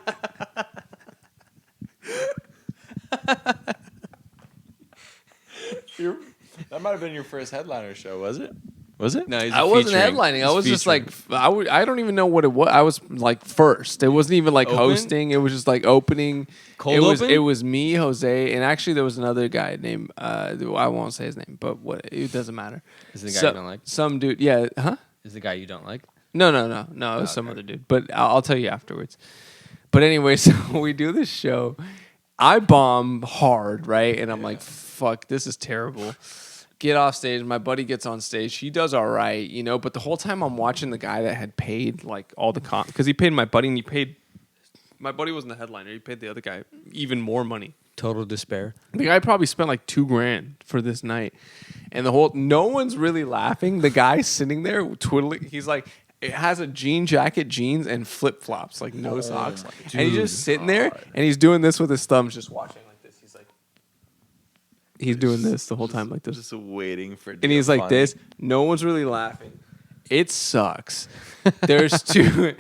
That might have been your first headliner show, was it? Was it? No, he's I wasn't featuring. headlining. I He's was just featuring. like, I don't even know what it was. I was like first. It wasn't even like Open? hosting. It was just like opening. Cold open? It was me, Jose, and actually there was another guy named I won't say his name, but it doesn't matter. Is it the guy you don't like? Some dude, yeah, huh? Is the guy you don't like? No. It was some other dude, but I'll tell you afterwards. But anyway, so we do this show. I bomb hard, right? And I'm like, fuck, this is terrible. Get off stage. My buddy gets on stage. He does all right, you know. But the whole time I'm watching the guy that had paid like all the because he paid my buddy, and he paid my buddy wasn't the headliner. He paid the other guy even more money. Total despair. The guy probably spent like $2,000 for this night, and no one's really laughing. The guy sitting there twiddling. He's like. It has a jean jacket, jeans, and flip flops, like no socks. And he's just sitting there, and he's doing this with his thumbs, just watching like this. He's doing this the whole time like this. Just waiting for it to And he's get like funny. this. No one's really laughing. It sucks. There's two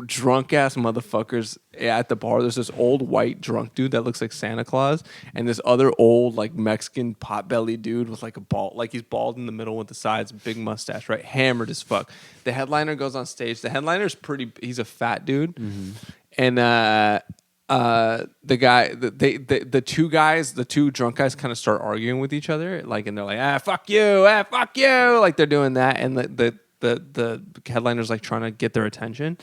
drunk ass motherfuckers at the bar. There's this old white drunk dude that looks like Santa Claus, and this other old like Mexican potbelly dude with like a bald, like he's bald in the middle with the sides, big mustache, right? Hammered as fuck. The headliner goes on stage. The headliner's he's a fat dude, and the guy, the two drunk guys kind of start arguing with each other, like, and they're like, fuck you, like they're doing that, and the headliner's like trying to get their attention,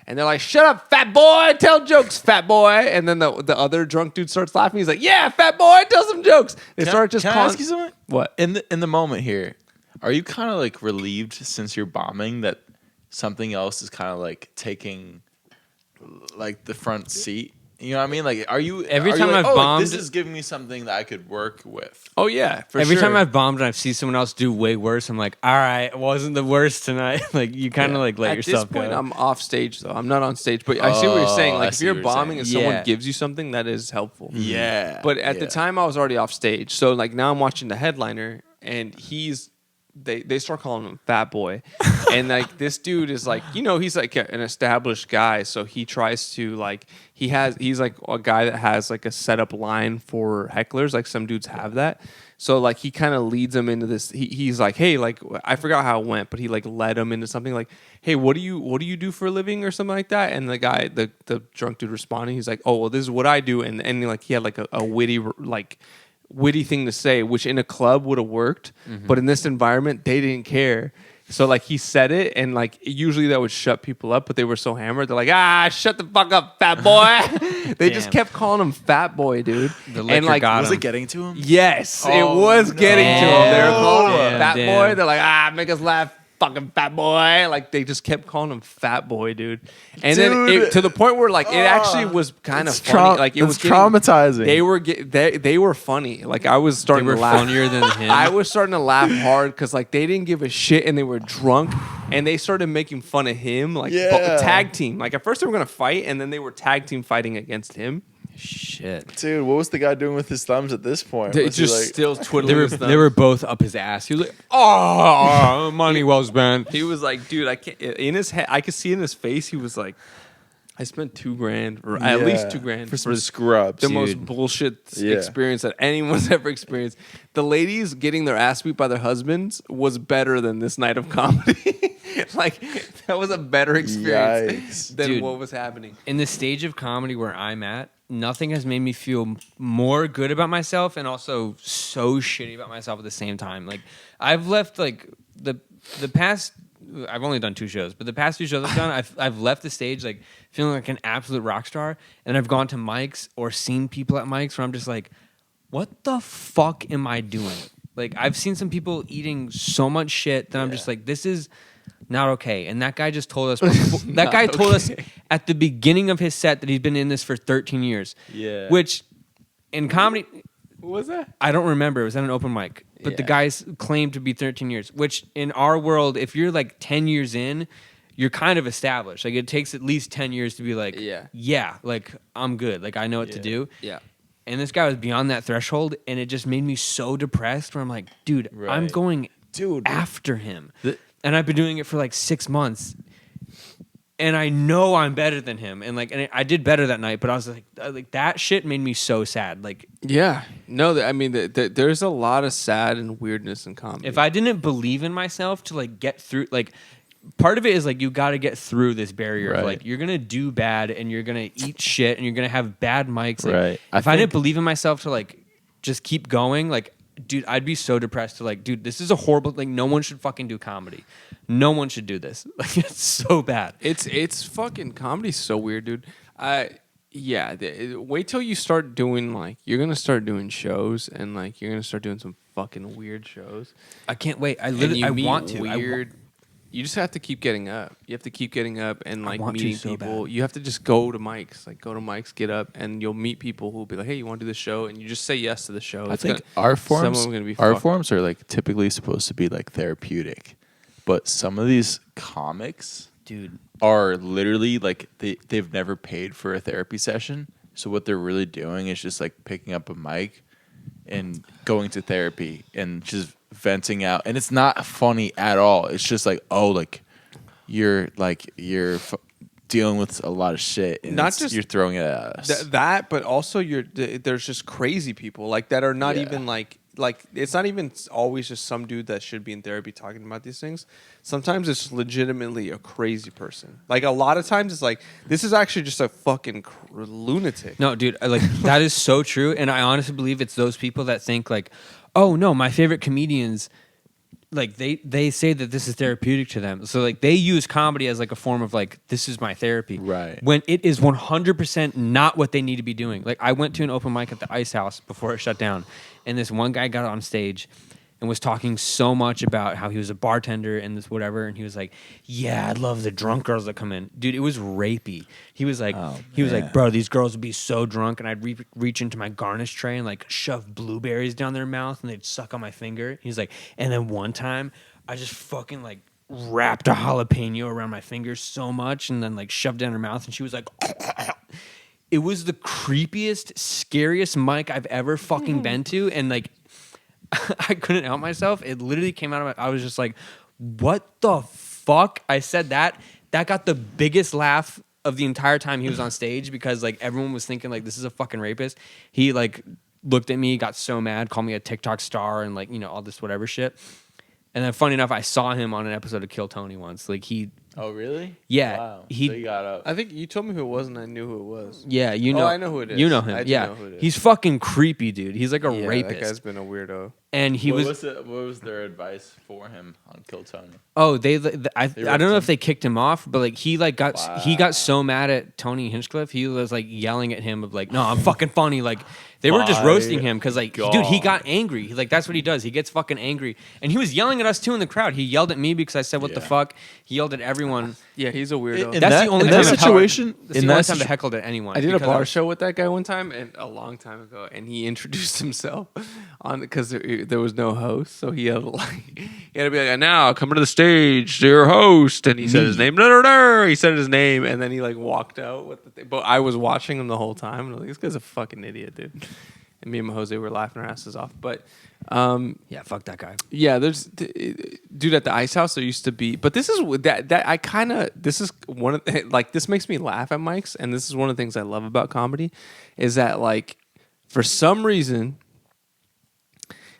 and they're like, shut up, fat boy, tell jokes, fat boy, and then the other drunk dude starts laughing. He's like, yeah, fat boy, tell some jokes. They start just Can I calling. ask you something? What? In the moment here, are you kind of like relieved since you're bombing that something else is kind of like taking like the front seat? You know what I mean? Like, are you Every are you time like, I've bombed- this is giving me something that I could work with. Oh yeah, for Every sure. time I've bombed and I've seen someone else do way worse, I'm like, all right, it wasn't the worst tonight. Like you kind of like let At yourself this point, go. I'm off stage though. I'm not on stage, but I see what you're saying. I Like if see you're what you're bombing saying. and someone Yeah. gives you something, that is helpful. Yeah. But at the time, I was already off stage. So like now I'm watching the headliner, and they start calling him Fat Boy, and like this dude is like, he's like an established guy, so he tries to like he's like a guy that has like a setup line for hecklers, like some dudes have that. So like he kind of leads them into this. He's like, hey, like I forgot how it went, but he like led them into something like, hey, what do you do for a living or something like that? And the guy, the drunk dude responding, he's like, oh well, this is what I do, and like he had like a witty thing to say, which in a club would have worked, but in this environment they didn't care. So like he said it, and like usually that would shut people up, but they were so hammered, they're like, shut the fuck up, fat boy. They just kept calling him Fat Boy, dude. The liquor and like, got Was him. it getting to him? yes, it Oh, was getting to him. They were calling him Damn, Fat damn. Boy. They're like, make us laugh, fucking Fat Boy. Like they just kept calling him Fat Boy, dude. And then Dude. to the point where like it actually was kind of It's funny. Like it was getting- traumatizing. They were funny. Like I was They starting were to laugh. funnier than him. I was starting to laugh hard because like they didn't give a shit and they were drunk and they started making fun of him. Like tag team. Like at first they were gonna fight and then they were tag team fighting against him. Shit. Dude, what was the guy doing with his thumbs at this point? They Was he just like, still twiddling his thumbs. They were both up his ass. He was like, "Oh, money well spent." He was like, dude, I can't. In his head, I could see in his face. He was like, I spent $2,000, or at least $2,000 for some scrubs. the most bullshit experience that anyone's ever experienced. The ladies getting their ass beat by their husbands was better than this night of comedy. Like that was a better experience than Dude. what was happening. In the stage of comedy where I'm at, nothing has made me feel more good about myself and also so shitty about myself at the same time. Like I've left like the past. I've only done 2 shows, but the past 2 shows I've done, I've left the stage like feeling like an absolute rock star, and I've gone to mics or seen people at mics where I'm just like, what the fuck am I doing? Like I've seen some people eating so much shit that I'm just like, this is not okay. And that guy just told us that guy told us at the beginning of his set that he's been in this for 13 years. Yeah. Which in comedy, What was that? I don't remember. It was at an open mic. But the guys claimed to be 13 years, which in our world, if you're like 10 years in, you're kind of established. Like it takes at least 10 years to be like, yeah, like I'm good. Like I know what to do. Yeah. And this guy was beyond that threshold, and it just made me so depressed where I'm like, dude, I'm going after him. And I've been doing it for like 6 months. And I know I'm better than him. And like, and I did better that night, but I was like that shit made me so sad. Like, yeah, no, I mean, there's a lot of sad and weirdness in comedy. if I didn't believe in myself to like get through, like, part of it is like you got to get through this barrier. Of, like, you're gonna do bad, and you're gonna eat shit, and you're gonna have bad mics. Like, if I didn't believe in myself to like just keep going, like, dude, I'd be so depressed. To like, dude, this is a horrible. Like, no one should fucking do comedy. No one should do this. Like, it's so bad. It's fucking comedy's so weird, dude. Wait till you start doing like you're gonna start doing shows and like you're gonna start doing some fucking weird shows. I can't wait. I literally, I want to. Weird. You just have to keep getting up. You have to keep getting up and like want to meeting so people. bad. You have to just go to mics. Like go to mics, get up, and you'll meet people who'll be like, "Hey, you want to do this show?" And you just say yes to the show. I It's think gonna- our some of forms, them are gonna be our fucked. forms are like typically supposed to be like therapeutic, but some of these comics, dude, are literally like they've never paid for a therapy session. So what they're really doing is just like picking up a mic and going to therapy and just venting out, and it's not funny at all. It's just like, oh, like you're dealing with a lot of shit, and Not just you're throwing it at us. that, but also there's just crazy people like that are not even like it's not even always just some dude that should be in therapy talking about these things. Sometimes it's legitimately a crazy person. Like a lot of times it's like this is actually just a fucking lunatic. No, dude, like that is so true, and I honestly believe it's those people that think like, oh no, my favorite comedians, like they say that this is therapeutic to them, so like they use comedy as like a form of like, this is my therapy, right? When it is 100% not what they need to be doing. Like I went to an open mic at the Ice House before it shut down, and this one guy got on stage, and was talking so much about how he was a bartender and this whatever, and he was like, "Yeah, I love the drunk girls that come in." Dude, it was rapey. He was like, "Bro, these girls would be so drunk, and I'd reach into my garnish tray and like shove blueberries down their mouth, and they'd suck on my finger." He's like, and then one time, I just fucking like wrapped a jalapeno around my finger so much, and then like shoved it in her mouth, and she was like. It was the creepiest, scariest mic I've ever fucking been to, and like. I couldn't help myself. It literally came out of my... I was just like, what the fuck? I said that. That got the biggest laugh of the entire time he was on stage because like everyone was thinking like this is a fucking rapist. He like looked at me, got so mad, called me a TikTok star and like, you know, all this whatever shit. And then funny enough, I saw him on an episode of Kill Tony once. Like he... Oh, really? Yeah. Wow. He so you got up. I think you told me who it was, and I knew who it was. Yeah, you know. Oh, I know who it is. You know him. I do yeah. know who it is. He's fucking creepy, dude. He's like a Yeah, rapist. that guy's been a weirdo. And he what was their advice for him on Kill Tony? Oh, I don't know if they kicked him off, but like he got so mad at Tony Hinchcliffe, he was like yelling at him of like, "No, I'm fucking funny." Like they were just roasting him because like, dude, he got angry. That's what he does. He gets fucking angry, and he was yelling at us too in the crowd. He yelled at me because I said, "What the fuck?" He yelled at everyone. Yeah, he's a weirdo. That's the only time situation. That's the only time I heckled at anyone. I did a bar show with that guy one time, and a long time ago, and he introduced himself on because there was no host, so he had to be like, "Now come to the stage, your host," and he said his name. He said his name, and then he like walked out with the thing. But I was watching him the whole time, and I was like, "This guy's a fucking idiot, dude." And me and Jose were laughing our asses off, but. Yeah, fuck that guy. Yeah, there's dude at the Ice House. There used to be, but this is that I kind of this is one of like this makes me laugh at mics, and this is one of the things I love about comedy, is that like for some reason,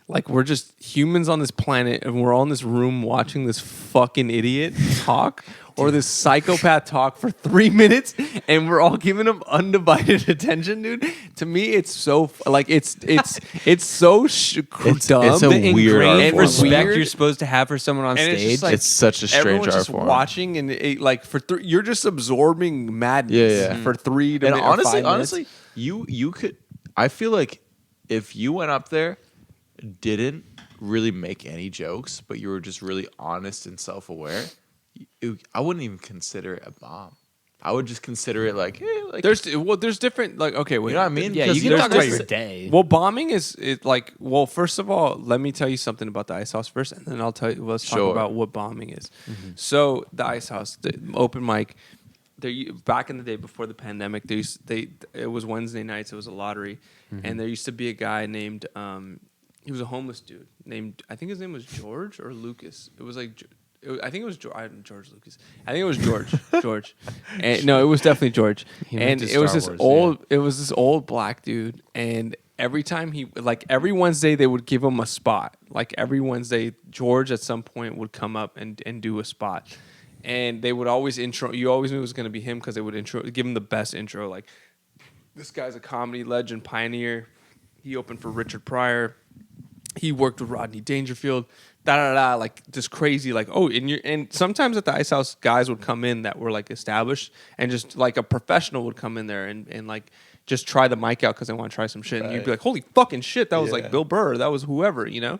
like we're just humans on this planet, and we're all in this room watching this fucking idiot talk. Or this psychopath talk for 3 minutes, and we're all giving him undivided attention, dude. To me, it's so like it's so dumb. It's a weird art form. Respect you're supposed to have for someone on And stage. like, it's such a strange everyone's art just form. watching, and like you're just absorbing madness for 3 to and or 5 minutes. honestly, you could. I feel like if you went up there, didn't really make any jokes, but you were just really honest and self-aware. I wouldn't even consider it a bomb. I would just consider it like, hey, like there's different like okay, wait, you know what I mean? Yeah, you can talk about your day. Well, bombing is like first of all, let me tell you something about the Ice House first, and then I'll tell you. Let's talk about what bombing is. Mm-hmm. So the Ice House, the open mic. Back in the day before the pandemic, it was Wednesday nights. It was a lottery, and there used to be a guy named he was a homeless dude named, I think his name was George or Lucas. It was like. I think it was George Lucas. I think it was George. And, no, it was definitely George. And it was this old black dude. And every time every Wednesday they would give him a spot. Like every Wednesday, George at some point would come up and do a spot. And they would always intro. You always knew it was going to be him because they would give him the best intro. Like this guy's a comedy legend, pioneer. He opened for Richard Pryor. He worked with Rodney Dangerfield. Like just crazy, like and sometimes at the Ice House, guys would come in that were like established, and just like a professional would come in there and like just try the mic out because they want to try some shit, and you'd be like, holy fucking shit, that was like Bill Burr, that was whoever, you know.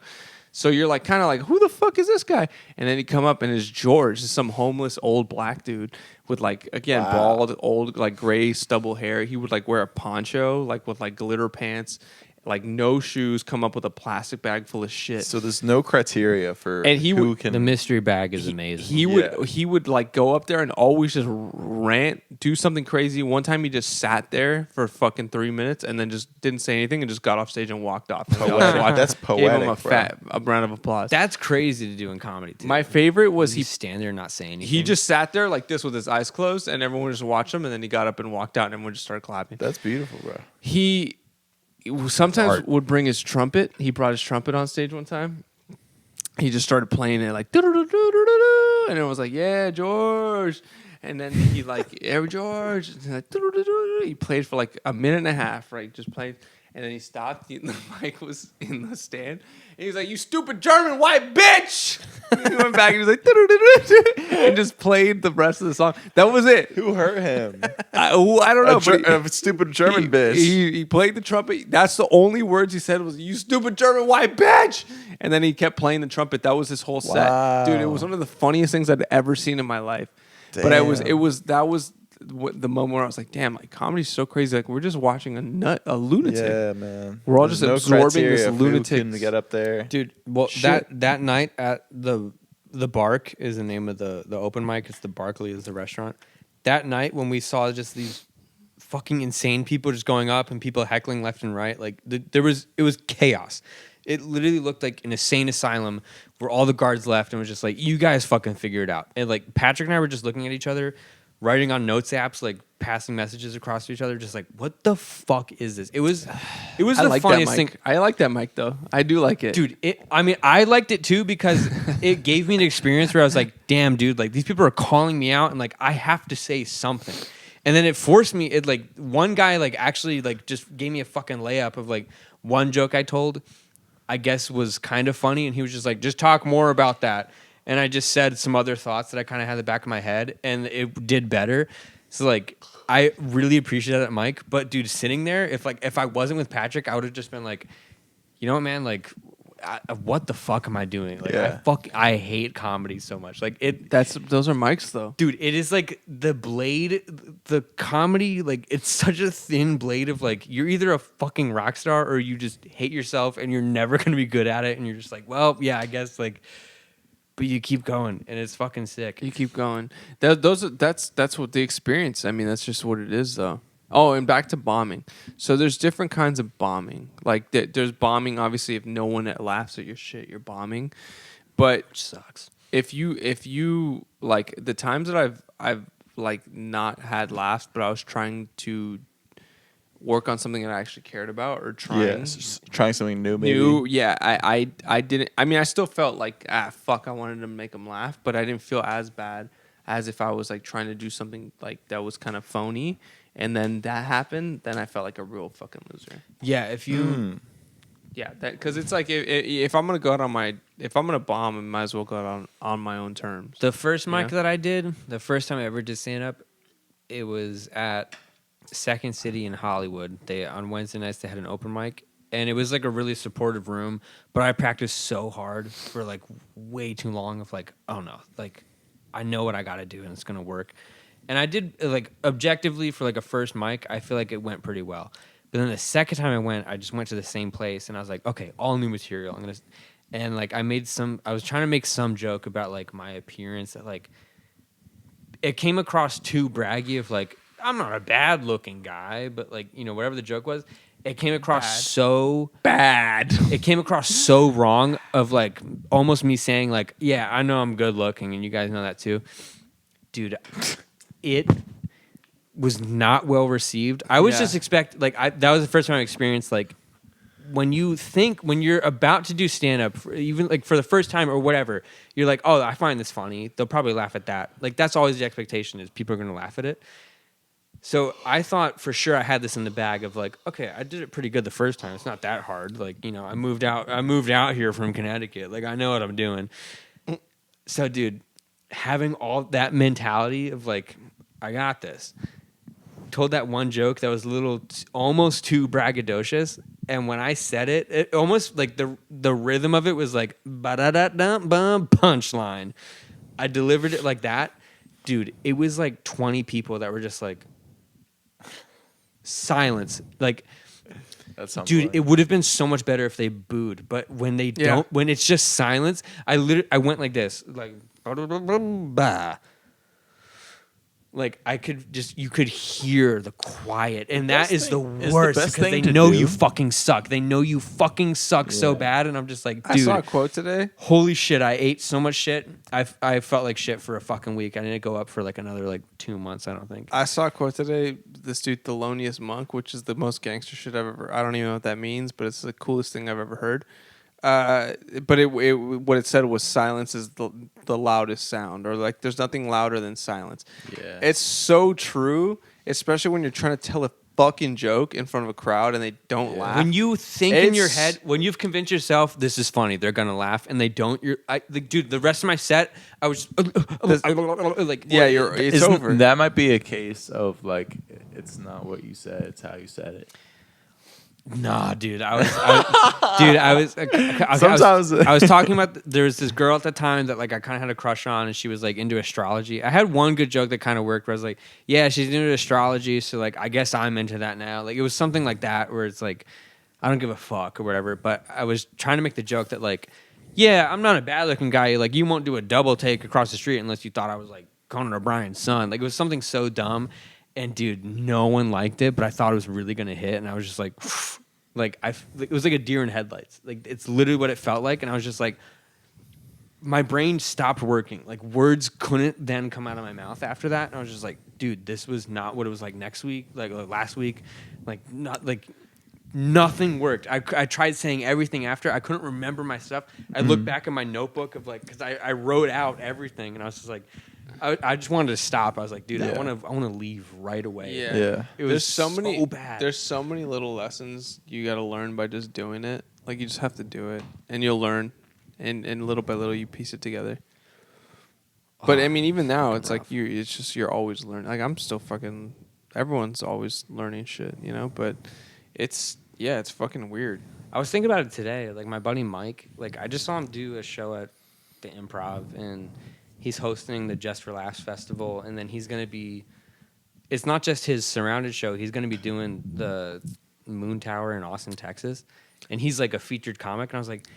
So you're like kind of like, who the fuck is this guy? And then he'd come up and it's George, some homeless old black dude with like bald old like gray stubble hair. He would like wear a poncho like with like glitter pants. Like no shoes, come up with a plastic bag full of shit. So there's no criteria for who can. The mystery bag is amazing. He would like go up there and always just rant, do something crazy. One time he just sat there for fucking 3 minutes and then just didn't say anything and just got off stage and walked off. That's poetic. Gave him a round of applause. That's crazy to do in comedy too. My favorite was he stand there not saying anything. He just sat there like this with his eyes closed and everyone would just watch him, and then he got up and walked out and everyone just started clapping. That's beautiful, bro. He sometimes would bring his trumpet. He brought his trumpet on stage one time. He just started playing it like, and it was like, yeah, George. And then he like, every George. And like, he played for like a minute and a half, right? Just played. And then he stopped. The mic was in the stand. And he was like, "You stupid German white bitch!" And he went back and he was like, and just played the rest of the song. That was it. Who hurt him? I don't know. A stupid German bitch. He played the trumpet. That's the only words he said was, "You stupid German white bitch!" And then he kept playing the trumpet. That was his whole set. Dude, it was one of the funniest things I'd ever seen in my life. Damn. But that was the moment where I was like, damn, like comedy's so crazy. Like we're just watching a lunatic. Yeah, man. We're all There's just no absorbing this criteria of lunatic. who can get up there. Dude, well, Shit. that night at the Bark is the name of the open mic. It's the Barkley is the restaurant. That night when we saw just these fucking insane people just going up and people heckling left and right, like it was chaos. It literally looked like an insane asylum where all the guards left and was just like, you guys fucking figure it out. And like Patrick and I were just looking at each other, writing on notes apps, like passing messages across to each other, just like, what the fuck is this? It was the funniest thing. I like that mic though. I do like it. Dude, I liked it too because it gave me an experience where I was like, damn, dude, like these people are calling me out and like I have to say something. And then it forced me, one guy like actually like just gave me a fucking layup of like one joke I told, I guess was kind of funny, and he was just like, just talk more about that. And I just said some other thoughts that I kind of had in the back of my head, and it did better. So like, I really appreciate that, Mike. But dude, sitting there, if I wasn't with Patrick, I would have just been like, you know what, man, like, what the fuck am I doing? Like, Yeah. I hate comedy so much. Like Those are mics though. dude, it is like the blade, the comedy, like it's such a thin blade of like, you're either a fucking rock star or you just hate yourself and you're never going to be good at it. And you're just like, well, yeah, I guess like, but you keep going and it's fucking sick. You keep going. That's what the experience. I mean, that's just what it is though. Oh, and back to bombing. So there's different kinds of bombing. Like there's bombing, obviously, if no one laughs at your shit, you're bombing. But Which sucks. if you like the times that I've like not had laughs, but I was trying to work on something that I actually cared about or trying Trying something new, maybe. yeah, I didn't. I mean, I still felt like fuck, I wanted to make them laugh, but I didn't feel as bad as if I was like trying to do something like that was kind of phony. And then that happened, then I felt like a real fucking loser. Yeah, if you Yeah, that because it's like if I'm gonna go out if I'm gonna bomb, I might as well go out on my own terms. the first mic Yeah. that I did, the first time I ever did stand up, it was at Second City in Hollywood. They on Wednesday nights they had an open mic, and it was like a really supportive room. But I practiced so hard for like way too long. Of like, oh no, like I know what I got to do and it's gonna work. And I did like objectively for like a first mic, I feel like it went pretty well. But then the second time I went, I just went to the same place and I was like, okay, all new material. And like I was trying to make some joke about like my appearance that like it came across too braggy of like, I'm not a bad looking guy, but like, you know, whatever the joke was, it came across so bad. It came across so wrong of like almost me saying like, yeah, I know I'm good looking and you guys know that too. Dude, it was not well received. I was just that was the first time I experienced like when you're about to do stand up, even like for the first time or whatever, you're like, oh, I find this funny. They'll probably laugh at that. Like that's always the expectation is people are going to laugh at it. So I thought for sure I had this in the bag of like, okay, I did it pretty good the first time. It's not that hard. Like, you know, I moved out here from Connecticut. Like I know what I'm doing. So dude, having all that mentality of like, I got this. Told that one joke that was a little almost too braggadocious, and when I said it, it almost like the rhythm of it was like ba-da-da-dum-bum punchline. I delivered it like that. Dude, it was like 20 people that were just like silence. Like dude, it would have been so much better if they booed, but when they don't, when it's just silence, I went like this, like bah. Like you could hear the quiet, and that is the worst because they know you fucking suck. They know you fucking suck so bad, and I'm just like, dude. I saw a quote today. Holy shit! I ate so much shit. I felt like shit for a fucking week. I didn't go up for like another like 2 months. I don't think. I saw a quote today. This dude, Thelonious Monk, which is the most gangster shit I've ever. I don't even know what that means, but it's the coolest thing I've ever heard. But what it said was silence is the loudest sound, or like there's nothing louder than silence. Yeah, it's so true, especially when you're trying to tell a fucking joke in front of a crowd and they don't laugh. When you think in your head, when you've convinced yourself this is funny, they're gonna laugh, and they don't. Dude, the rest of my set, I was like, it's over. That might be a case of like, it's not what you said, it's how you said it. Nah, dude, I was talking about. There was this girl at the time that like I kind of had a crush on, and she was like into astrology. I had one good joke that kind of worked, where I was like, "Yeah, she's into astrology, so like I guess I'm into that now." Like it was something like that, where it's like, I don't give a fuck or whatever. But I was trying to make the joke that like, yeah, I'm not a bad looking guy. Like you won't do a double take across the street unless you thought I was like Conan O'Brien's son. Like it was something so dumb, and dude, no one liked it, but I thought it was really gonna hit, and I was just like. It was like a deer in headlights. Like it's literally what it felt like, and I was just like, my brain stopped working. Like words couldn't then come out of my mouth after that, and I was just like, dude, this was not what it was like next week, like last week, like not like nothing worked. I tried saying everything after. I couldn't remember my stuff. I looked back at my notebook of like because I wrote out everything, and I was just like. I just wanted to stop. I was like, dude, I want to leave right away. Yeah. It was so bad. There's so many little lessons you got to learn by just doing it. Like you just have to do it, and you'll learn, and little by little you piece it together. But I mean, even now, it's like you're always learning. Like I'm still fucking. Everyone's always learning shit, you know. But it's fucking weird. I was thinking about it today. Like my buddy Mike. Like I just saw him do a show at the Improv and. He's hosting the Just for Laughs festival, and then he's going to be. It's not just his surrounded show. He's going to be doing the Moon Tower in Austin, Texas, and he's like a featured comic. And I was like,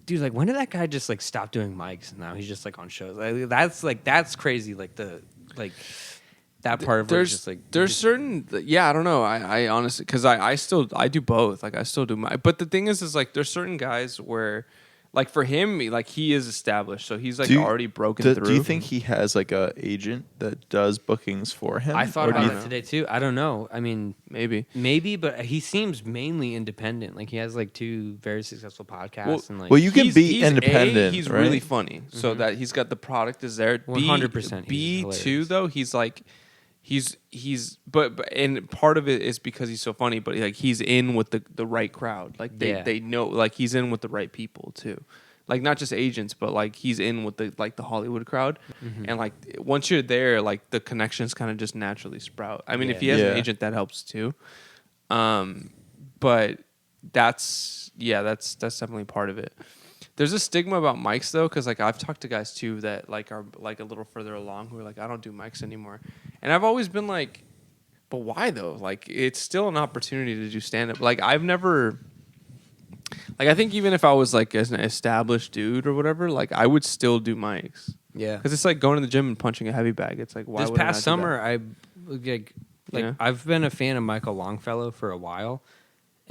dude, like when did that guy just like stop doing mics? And now he's just like on shows. That's crazy. Like that part of it is just like there's certain I don't know. I honestly because I do both. Like I still do my. But the thing is like there's certain guys where. Like for him, like he is established, so he's like already broken through. Do you think he has like a agent that does bookings for him? I thought about it today too. I don't know. I mean, maybe, but he seems mainly independent. Like he has like 2 very successful podcasts, and like you can be independent. He's right? really funny, so that he's got the product is there. 100%. B2 though, he's like. But and part of it is because he's so funny, but like he's in with the right crowd. Like they know, like he's in with the right people too. Like not just agents, but like he's in with the Hollywood crowd. And like once you're there, like the connections kind of just naturally sprout. I mean, if he has an agent, that helps too. But that's definitely part of it. There's a stigma about mics though, because like I've talked to guys too that like are like a little further along who are like, I don't do mics anymore, and I've always been like, but why though? Like it's still an opportunity to do stand up. Like I've never, like I think even if I was like as an established dude or whatever, like I would still do mics. Yeah, because it's like going to the gym and punching a heavy bag. It's like why? This past summer, I've been a fan of Michael Longfellow for a while.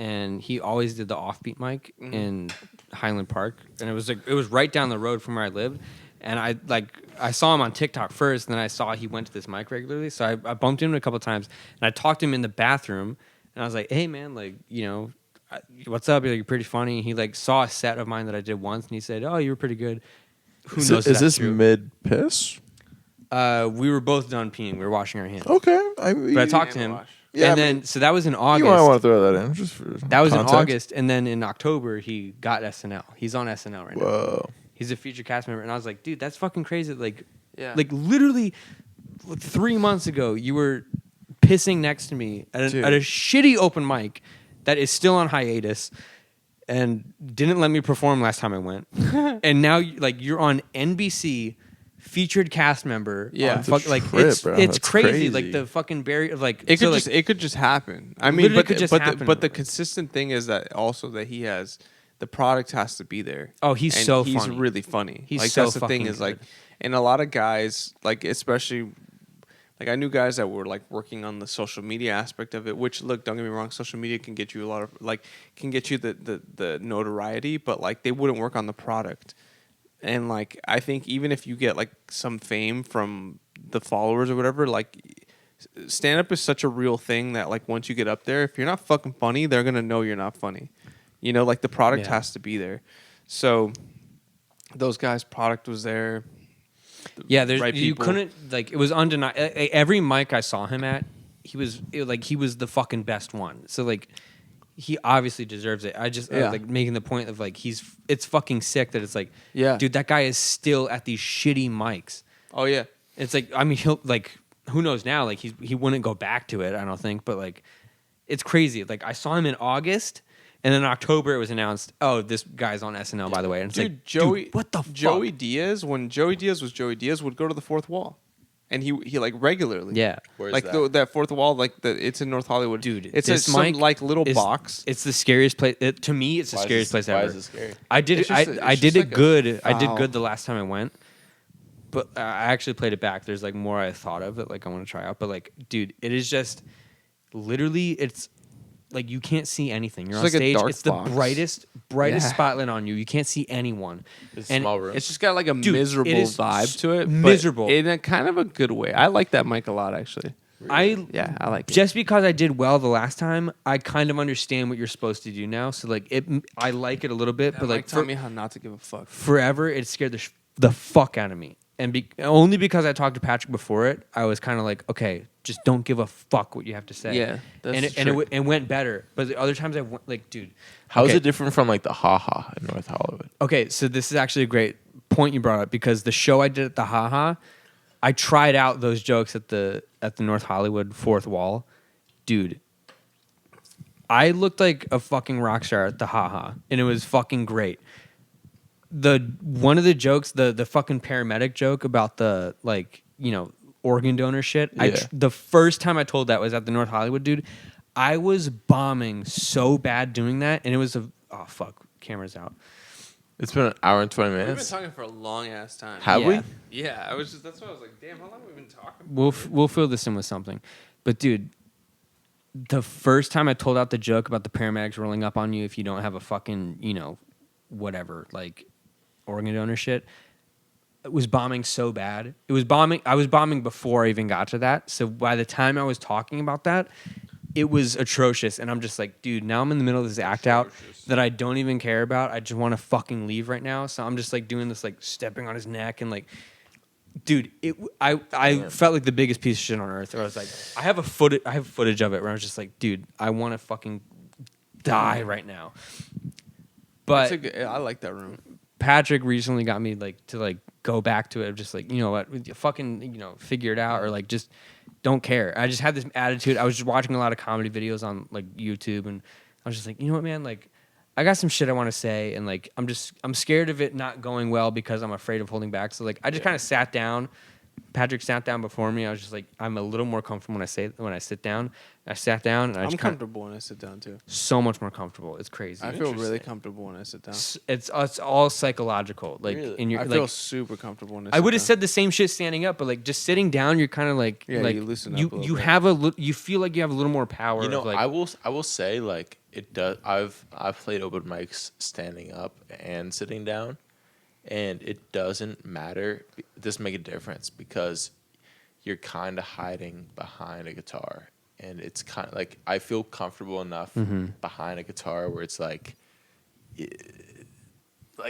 And he always did the offbeat mic in Highland Park, and it was right down the road from where I lived. And I saw him on TikTok first, and then I saw he went to this mic regularly. So I bumped into him a couple of times, and I talked to him in the bathroom, and I was like, "Hey man, like what's up? You're pretty funny." He like saw a set of mine that I did once, and he said, "Oh, you were pretty good." Who knows? Is this mid piss? We were both done peeing. We were washing our hands. Okay, but I talked to him. Yeah, and then so that was in August. You might want to throw that in. Just for that was context. in August, and then in October he got SNL. He's on SNL right now. He's a featured cast member, and I was like, dude, that's fucking crazy. Like literally 3 months ago, you were pissing next to me at a shitty open mic that is still on hiatus, and didn't let me perform last time I went. And now you're on NBC. Featured cast member, it's crazy. Like the fucking barrier, like it could just happen. I mean, but the consistent thing is that also that he has the product has to be there. Oh, he's he's really funny. He's like so that's the thing is good. like, and a lot of guys like especially. Like I knew guys that were like working on the social media aspect of it, which look, don't get me wrong, social media can get you a lot of can get you the notoriety, but like they wouldn't work on the product. And like I think even if you get like some fame from the followers or whatever, like stand up is such a real thing that like once you get up there, if you're not fucking funny, they're gonna know you're not funny. You know, like the product has to be there. So those guys' product was there. Yeah, you couldn't like it was undeniable. Every mic I saw him at, he was the fucking best one. So like he obviously deserves it. I was like making the point of like it's fucking sick that it's like dude, that guy is still at these shitty mics. Oh yeah. It's like, I mean, he'll like, who knows now? Like he wouldn't go back to it, I don't think, but like it's crazy. Like I saw him in August. And then in October, it was announced, oh, this guy's on SNL, by the way. And it's like, dude, what the fuck? Joey Diaz, when Joey Diaz was Joey Diaz, would go to the fourth wall. And he like regularly. Yeah. Where's like that? That fourth wall, like it's in North Hollywood. Dude, it's this some mic like little box. It's the scariest place. To me, it's the scariest place ever. Why is it scary? I did It's it. just- I it's did just it like a good. I did foul. good the last time I went. But I actually played it back. There's like more I thought of that like I want to try out. But like, dude, it is just literally it's like you can't see anything. You're It's on like a stage. dark It's the box. brightest Yeah. spotlight on you. You can't see anyone. It's a And small room. It's just got like a Dude, miserable it is vibe to it. but miserable. in a kind of a good way. I like that mic a lot, actually. I like it. just because I did well the last time, I kind of understand what you're supposed to do now. So like I like it a little bit, That but mic like taught me how not to give a fuck. forever, it scared the fuck out of me. And only because I talked to Patrick before it, I was kind of like, okay, just don't give a fuck what you have to say. Yeah, that's and it, the and trick. it went better. But the other times I went like, dude, How is okay. it different from like the Ha Ha in North Hollywood? Okay, so this is actually a great point you brought up because the show I did at the Ha Ha, I tried out those jokes at the North Hollywood fourth wall. Dude, I looked like a fucking rock star at the Ha Ha, and it was fucking great. One of the jokes, the fucking paramedic joke about the like, you know, organ donor shit. Yeah. The first time I told that was at the North Hollywood, dude. I was bombing so bad doing that, and it was oh fuck, camera's out. It's been an hour and 20 We've been minutes. talking for a long ass time. Have we? Yeah, that's why I was like, damn, how long have we been talking? We'll fill this in with something, but dude, the first time I told out the joke about the paramedics rolling up on you if you don't have a fucking, you know, whatever, like organ donor shit, it was bombing so bad. It was bombing. I was bombing before I even got to that. So by the time I was talking about that, it was atrocious. And I'm just like, dude, now I'm in the middle of this act out that I don't even care about. I just want to fucking leave right now. So I'm just like doing this, like stepping on his neck and like, dude, I felt like the biggest piece of shit on earth. Where I was like, I have footage of it where I was just like, dude, I want to fucking die right now. But I like that room. Patrick recently got me like to like go back to it of just like, you know what, fucking, you know, figure it out or like just don't care. I just had this attitude. I was just watching a lot of comedy videos on like YouTube and I was just like, you know what, man, like I got some shit I want to say and like I'm scared of it not going well because I'm afraid of holding back. So like I just kind of sat down. Patrick sat down before me. I was just like, I'm a little more comfortable when I sit down. I sat down and I'm comfortable when I sit down too. So much more comfortable. It's crazy. I feel really comfortable when I sit down. It's all psychological. Like Really? in your, I like, feel super comfortable when I sit I would have down. said the same shit standing up, but like just sitting down, you're kind of like, like you loosen up a little you bit. have you feel like you have a little more power. You know, of like, I will say like it does. I've played open mics standing up and sitting down, and it doesn't matter. It doesn't make a difference because you're kind of hiding behind a guitar, and it's kind of like I feel comfortable enough behind a guitar where it's like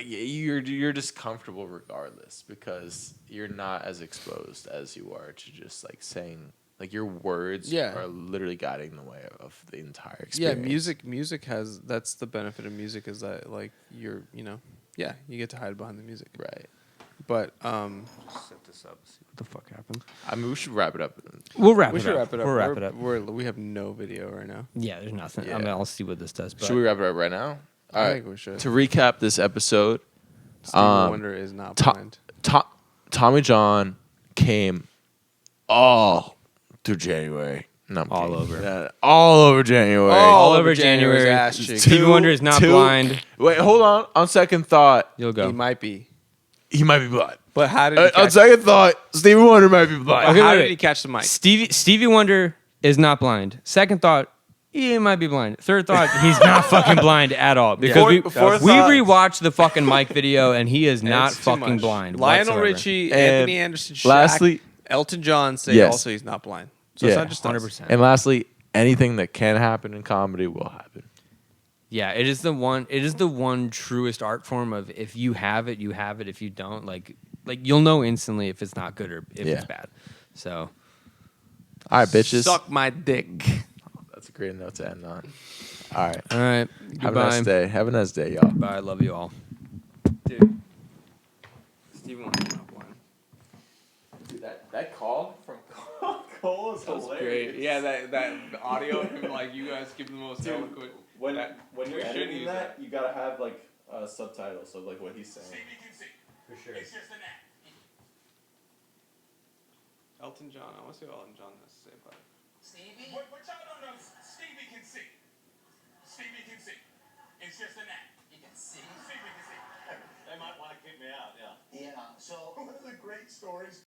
you're just comfortable regardless because you're not as exposed as you are to just like saying. Like your words are literally guiding the way of the entire experience. Yeah, music has that's the benefit of music is that like you get to hide behind the music. Right. But set this up, see what the fuck happened. I mean, we should wrap it up. We'll wrap we it should up. wrap it up. We'll wrap it up. We have no video right now. Yeah, there's nothing. Yeah. I mean, I'll see what this does. But Should we wrap it up right now? All I right. think we should. To recap this episode, Stevie Wonder is not blind. Tommy John came all through January. No, I'm All kidding. over. Yeah, all over January. all over January. ass cheeks. Stevie Wonder is not blind. Wait, hold on. On second thought, You'll go. He might be. he might be blind. But how did he On catch second thought, Stevie Wonder might be blind. Okay, how wait, did wait. he catch the mic? Stevie Wonder is not blind. Second thought, he might be blind. Third thought, he's not fucking blind at all. Because we Fourth we thought- rewatched the fucking Mike video and he is not It's too fucking much. blind. Lionel whatsoever. Richie, And Anthony Anderson, Shaq, lastly- Elton John say Yes. also he's not blind. So Yeah. it's not just 100%. And lastly, anything that can happen in comedy will happen. Yeah, it is the one truest art form of if you have it, you have it. If you don't, like you'll know instantly if it's not good or if Yeah. it's bad. So All right, bitches. Suck my dick. That's a great note to end on. All right. All right. Have Goodbye. a nice day. Have a nice day, y'all. Bye. Love you all. Dude. Steve wants to know one. Dude, that call from Cole is Great. Yeah, that audio of him, like, you guys give the most eloquent. When you're should editing use that, you gotta have like subtitles of like what he's saying. Stevie can see. For sure. It's just an act. Elton John. I want to see what Elton John has to say about it. Stevie? What y'all don't know, Stevie can see. Stevie can see. It's just an act. You can see. Stevie can see. They might want to kick me out, yeah. Yeah, so one of the great stories